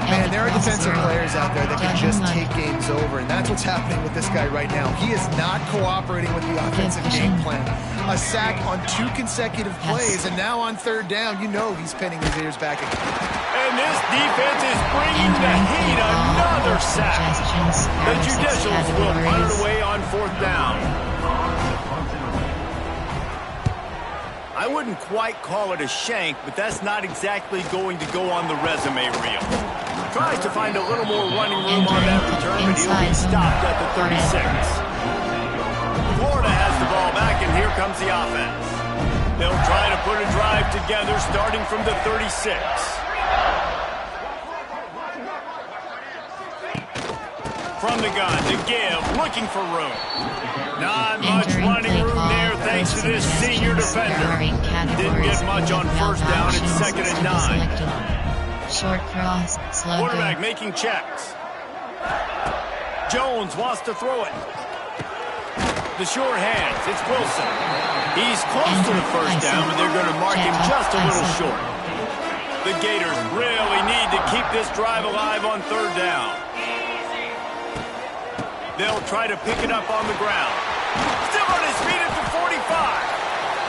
Man, there are defensive players out there that can just take games over, and that's what's happening with this guy right now. He is not cooperating with the offensive game plan. A sack on 2 consecutive plays, and now on 3rd down, you know he's pinning his ears back again. And this defense is bringing the heat. Another sack. The Judicials will punt it away on 4th down. I wouldn't quite call it a shank, but that's not exactly going to go on the resume reel. Tries to find a little more running room on that return, but he'll be stopped at the 36. Florida has the ball back, and here comes the offense. They'll try to put a drive together starting from the 36. From the gun to give, looking for room. Not much running room there thanks to this senior defender. Didn't get much on 1st down. It's 2nd and 9. Short cross, slow Quarterback making checks. Jones wants to throw it. The short hands, it's Wilson. He's close to the 1st down, but they're going to mark him just a little short. The Gators really need to keep this drive alive on 3rd down. They'll try to pick it up on the ground. Still on his feet at the 45.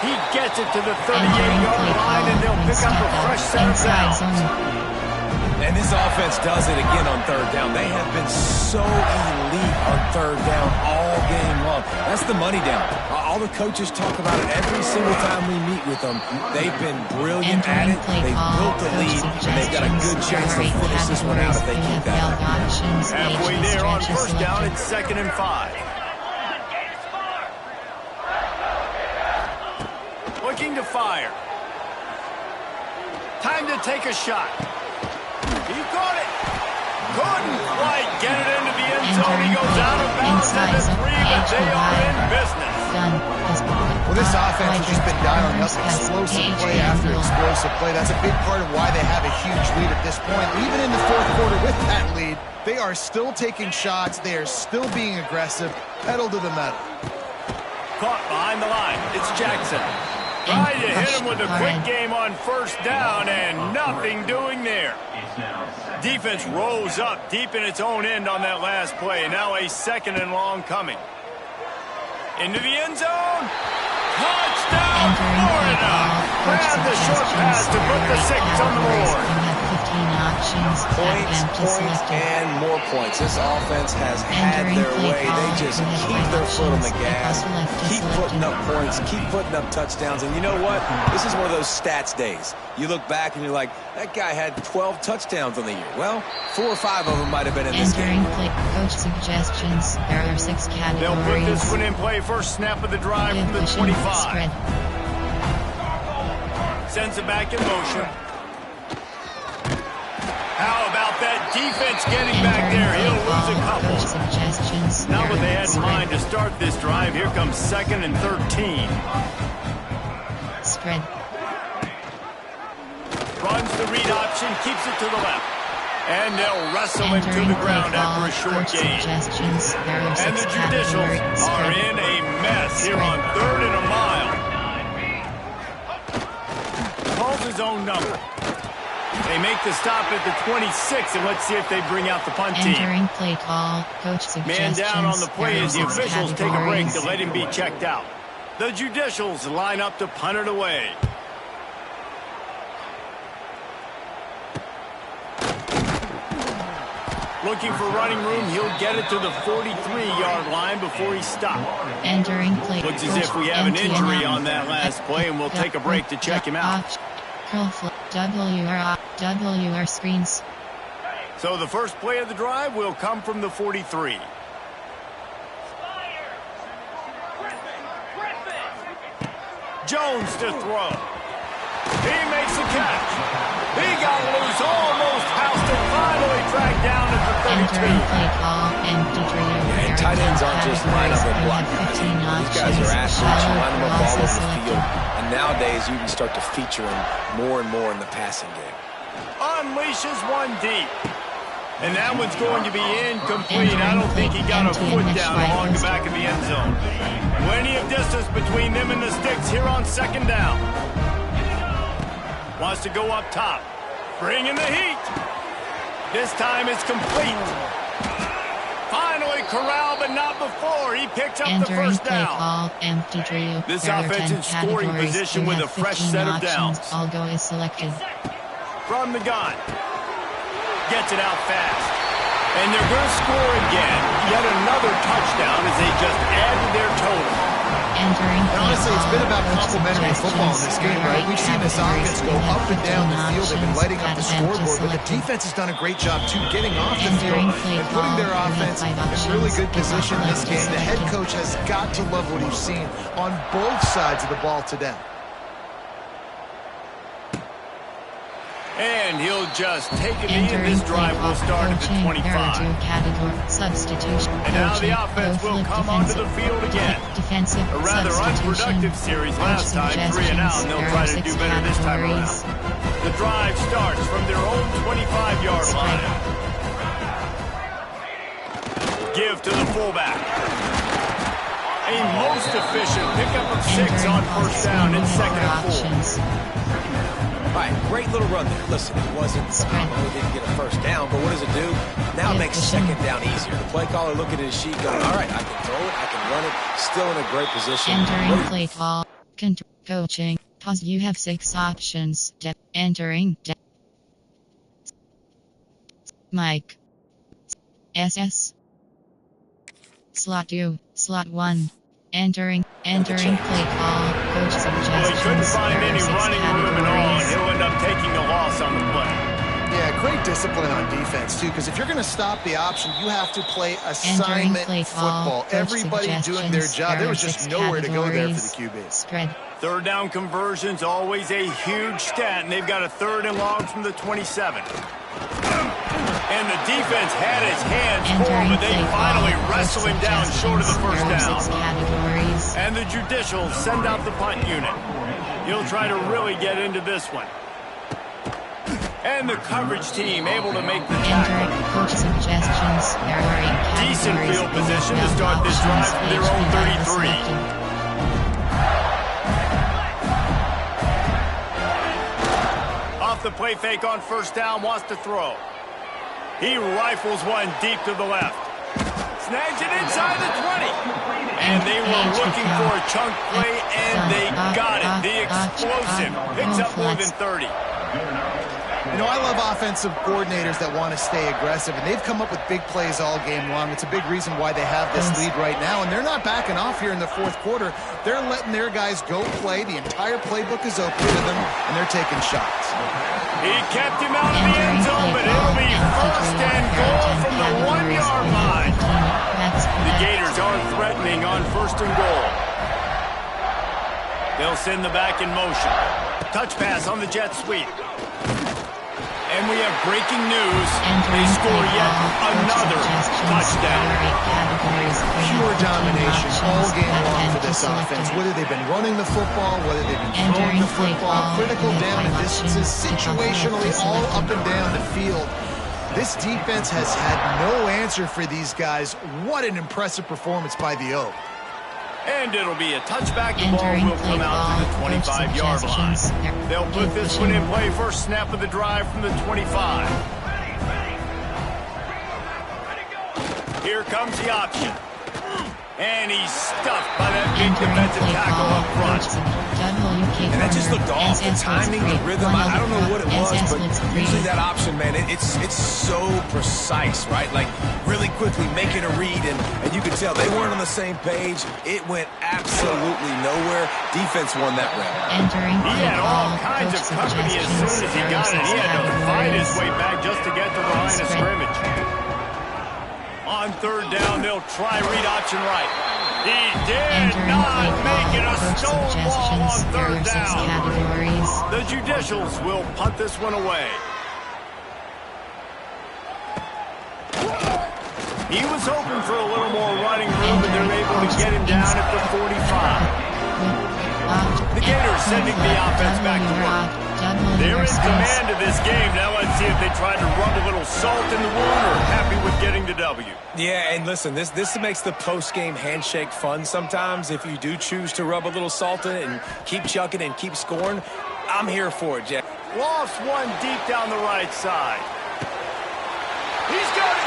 He gets it to the 38-yard line, and they'll pick up a fresh set of downs. And this offense does it again on 3rd down. They have been so elite on 3rd down all game long. That's the money down. All the coaches talk about it every single time we meet with them. They've been brilliant at it. They've built the lead, and they've got a good chance to finish this one out if they keep that. Halfway there on 1st down, it's 2nd and 5. Looking to fire. Time to take a shot. He caught it. Couldn't quite get it into the end zone. He goes out of bounds at the 3, but they are in business. Well, this offense has just been dialing up explosive play after explosive play. That's a big part of why they have a huge lead at this point. Even in the 4th quarter with that lead, they are still taking shots. They are still being aggressive. Pedal to the metal. Caught behind the line. It's Jackson. Tried to hit him with a quick game on 1st down, and nothing doing there. defense rose up deep in its own end on that last play. Now a 2nd and long coming. Into the end zone. Touchdown, Florida! Grab the short pass to put the 6 on the board. Points, and more points. This offense has had their way. They just keep their foot on the gas, keep putting up points, keep putting up touchdowns. And you know what? This is one of those stats days. You look back and you're like, that guy had 12 touchdowns on the year. Well, 4 or 5 of them might have been in this game. Coach suggestions. There are 6 categories. They'll put this one in play. First snap of the drive from the 25. Sends it back in motion. How about that defense getting back there? He'll lose a couple. Not what they had in mind to start this drive. Here comes 2nd and 13. Spread. Runs the read option, keeps it to the left. And they'll wrestle him to the ground after a short gain. And the Judicials are in a mess here on 3rd and a mile. Calls his own number. They make the stop at the 26, and let's see if they bring out the punt team. Entering play call, coach suggestions. Man down on the play as the officials take a break to let him be checked out. The Judicials line up to punt it away. Looking for running room, he'll get it to the 43-yard line before he stopped. Entering play. Looks as if we have an injury on that last play, and we'll take a break to check him out. Curl flip, WR screens. So the first play of the drive will come from the 43. Jones to throw. He makes a catch. He got loose, almost housed it, finally tracked down at the 32. And tight ends aren't just line up and block guys. These guys are athletes. You line them up all over the field. And nowadays, you can start to feature them more and more in the passing game. Unleashes one deep. And that one's going to be incomplete. I don't think he got a foot down along the back of the end zone. Plenty of distance between them and the sticks here on 2nd down. Wants to go up top. Bring in the heat. This time it's complete. Finally corralled, but not before. He picks up the first down. This offense in scoring position with a fresh set of downs. All go is selected. From the gun. Gets it out fast. And they're going to score again. Yet another touchdown as they just added their total. And honestly, it's been about complementary football in this game, right? We've seen this offense go up and down the field. They've been lighting up the scoreboard, but the defense has done a great job, too, getting off the field and putting their offense in really good position in this game. The head coach has got to love what he's seen on both sides of the ball today. And he'll just take a knee, and this drive will start at the 25. And now the offense will come onto the field again. A rather unproductive series last time, 3 and out, and they'll try to do better this time around. The drive starts from their own 25-yard line. Give to the fullback. A most efficient pickup of 6 on first down and 2nd and 4. All right, great little run there. Listen, it wasn't phenomenal. He didn't get a first down, but what does it do? Now it makes 2nd down easier. The play caller looking at his sheet going, all right, I can throw it, I can run it, still in a great position. Entering play call, coaching, pause, you have 6 options. Entering, Mike, SS, slot 2, slot 1. Entering play call, coach suggestions. Well, he couldn't find any running room at all, and he'll end up taking a loss on the play. Yeah, great discipline on defense, too, because if you're going to stop the option, you have to play assignment football. Everybody doing their job. There was just nowhere to go there for the QB. Spread. 3rd down conversions, always a huge stat, and they've got a 3rd and long from the 27. And the defense had his hands full, but they finally wrestle him down short of the first down. And the Judicials send out the punt unit. He'll try to really get into this one. And the coverage team able to make the tackle. Decent field position to start this drive from their own 33. The play fake on first down, wants to throw. He rifles one deep to the left. Snags it inside the 20. And they were looking for a chunk play, and they got it. The explosive picks up more than 30. You know, I love offensive coordinators that want to stay aggressive, and they've come up with big plays all game long. It's a big reason why they have this lead right now, and they're not backing off here in the fourth quarter. They're letting their guys go play. The entire playbook is open to them, and they're taking shots. He kept him out of the end zone, but it'll be first and goal from the 1-yard line. The Gators are threatening on first and goal. They'll send the back in motion. Touch pass on the jet sweep. And we have breaking news. They score yet another touchdown. Pure domination all game long for this offense. Whether they've been running the football, whether they've been throwing the football, critical down and distances, situationally all up and down the field. This defense has had no answer for these guys. What an impressive performance by the Oak. And it'll be a touchback. The ball will come out to the 25-yard line. They'll put this one in play. First snap of the drive from the 25. Here comes the option. And he's stuffed by that big defensive tackle up front. And that just looked off. The timing, the rhythm, I don't know what it was, but usually that option, man, it's so precise, right? Like, really quickly making a read, and you could tell they weren't on the same page. It went absolutely nowhere. Defense won that round. He had all kinds of company as soon as he got it. He had to fight his way back just to get to the line of scrimmage. On third down, they'll try read option right. He did not make it. A stone ball on third down. The Judicials will punt this one away. He was hoping for a little more running room, but they're able to get him down at the 45. The Gators sending the offense back to work. They're in command of this game. Now let's see if they try to rub a little salt in the wound or happy with getting the W. Yeah, and listen, this makes the post-game handshake fun sometimes. If you do choose to rub a little salt in it and keep chucking and keep scoring, I'm here for it, Jeff. Lost one deep down the right side. He's got it.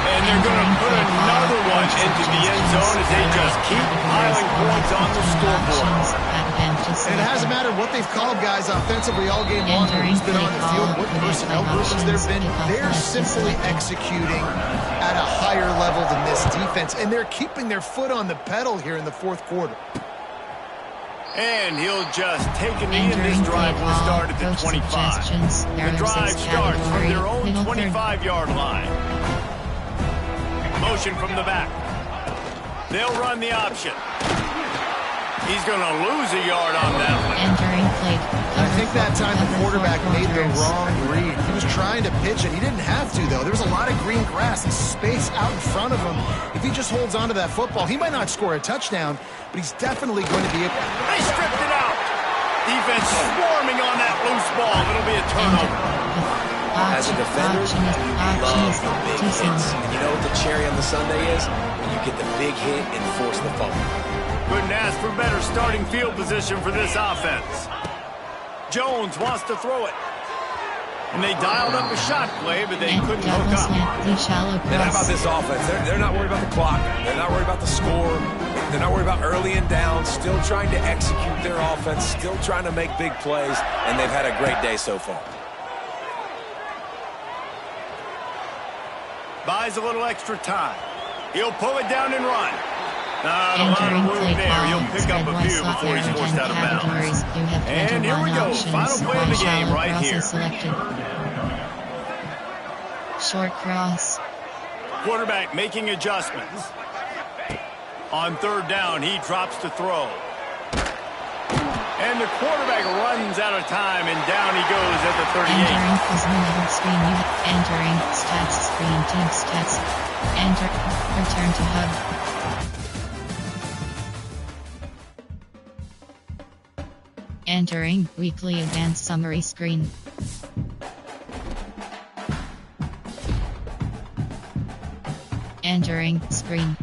And they're going to put another one into the end zone as they just keep piling points on the scoreboard. And it hasn't mattered what they've called guys offensively all game long, or who's been on the field, what personnel groupings there have been. They're simply executing at a higher level than this defense, and they're keeping their foot on the pedal here in the fourth quarter. And he'll just take a knee, and this drive will start at the 25. The drive starts from their own 25-yard line. Motion from the back. They'll run the option. He's going to lose a yard on that one. I think that time the quarterback made the wrong read. He was trying to pitch it. He didn't have to, though. There was a lot of green grass and space out in front of him. If he just holds on to that football, he might not score a touchdown, but he's definitely going to be able. They stripped it out. Defense swarming on that loose ball. It'll be a turnover. As a defender, you love the big hits. And you know what the cherry on the sundae is? When you get the big hit and force the fumble. Couldn't ask for better starting field position for this offense. Jones wants to throw it. And they dialed up a shot play, but they couldn't hook up. And how about this offense? They're not worried about the clock. They're not worried about the score. They're not worried about early and down. Still trying to execute their offense. Still trying to make big plays. And they've had a great day so far. Buys a little extra time. He'll pull it down and run. Not a lot of room there. He'll pick up a few before he's forced out of bounds. And here we go. Final play of the game right here. Short cross. Quarterback making adjustments. On third down, he drops to throw. And the quarterback runs out of time, and down he goes at the 38. Entering Cosmo screen. Entering stats screen. Team stats. Enter. Return to hub. Entering weekly advanced summary screen. Entering screen.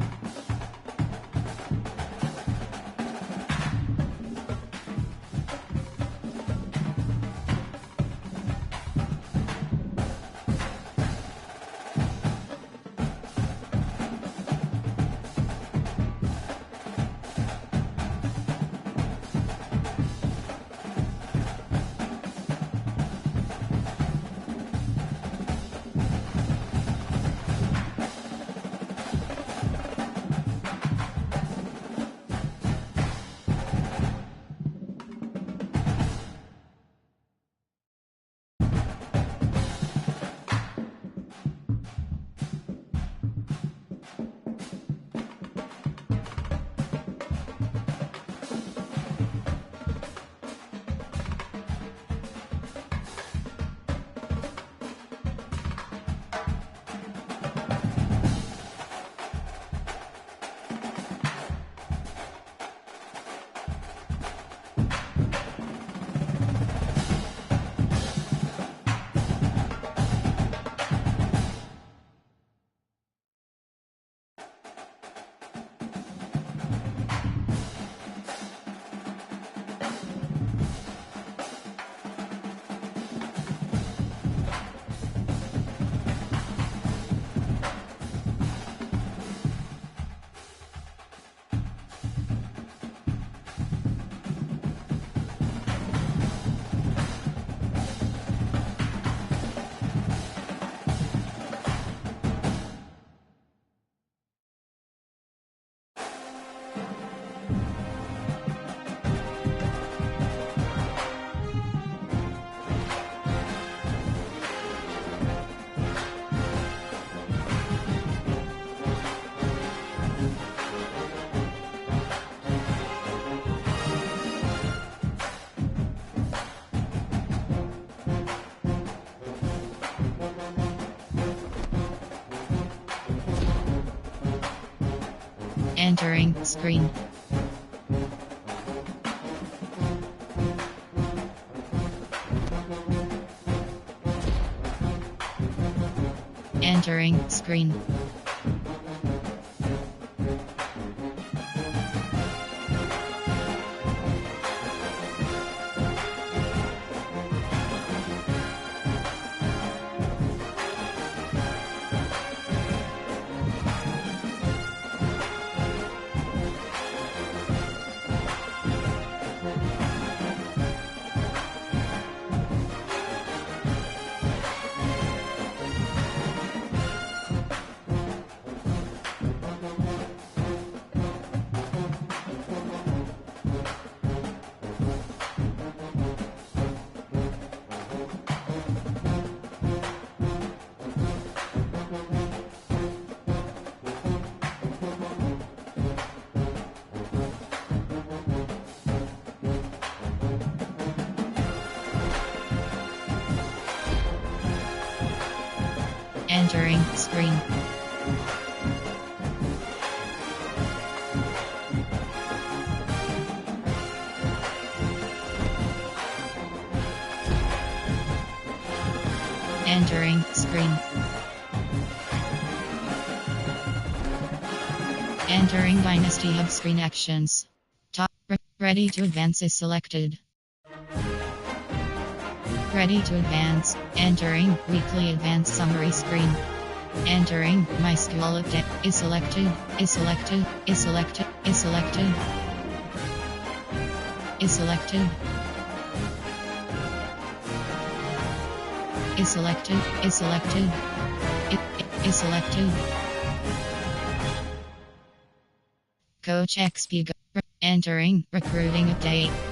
Entering screen. Entering screen. Entering screen. Entering screen. Entering Dynasty Hub screen actions. Top ready to advance is selected. Ready to advance. Entering weekly advanced summary screen. Entering my school update is selected. Is selected. Is selected. Is selected. Is selected. Is selected. Is selected. Is selected. Coach XP. Entering recruiting update.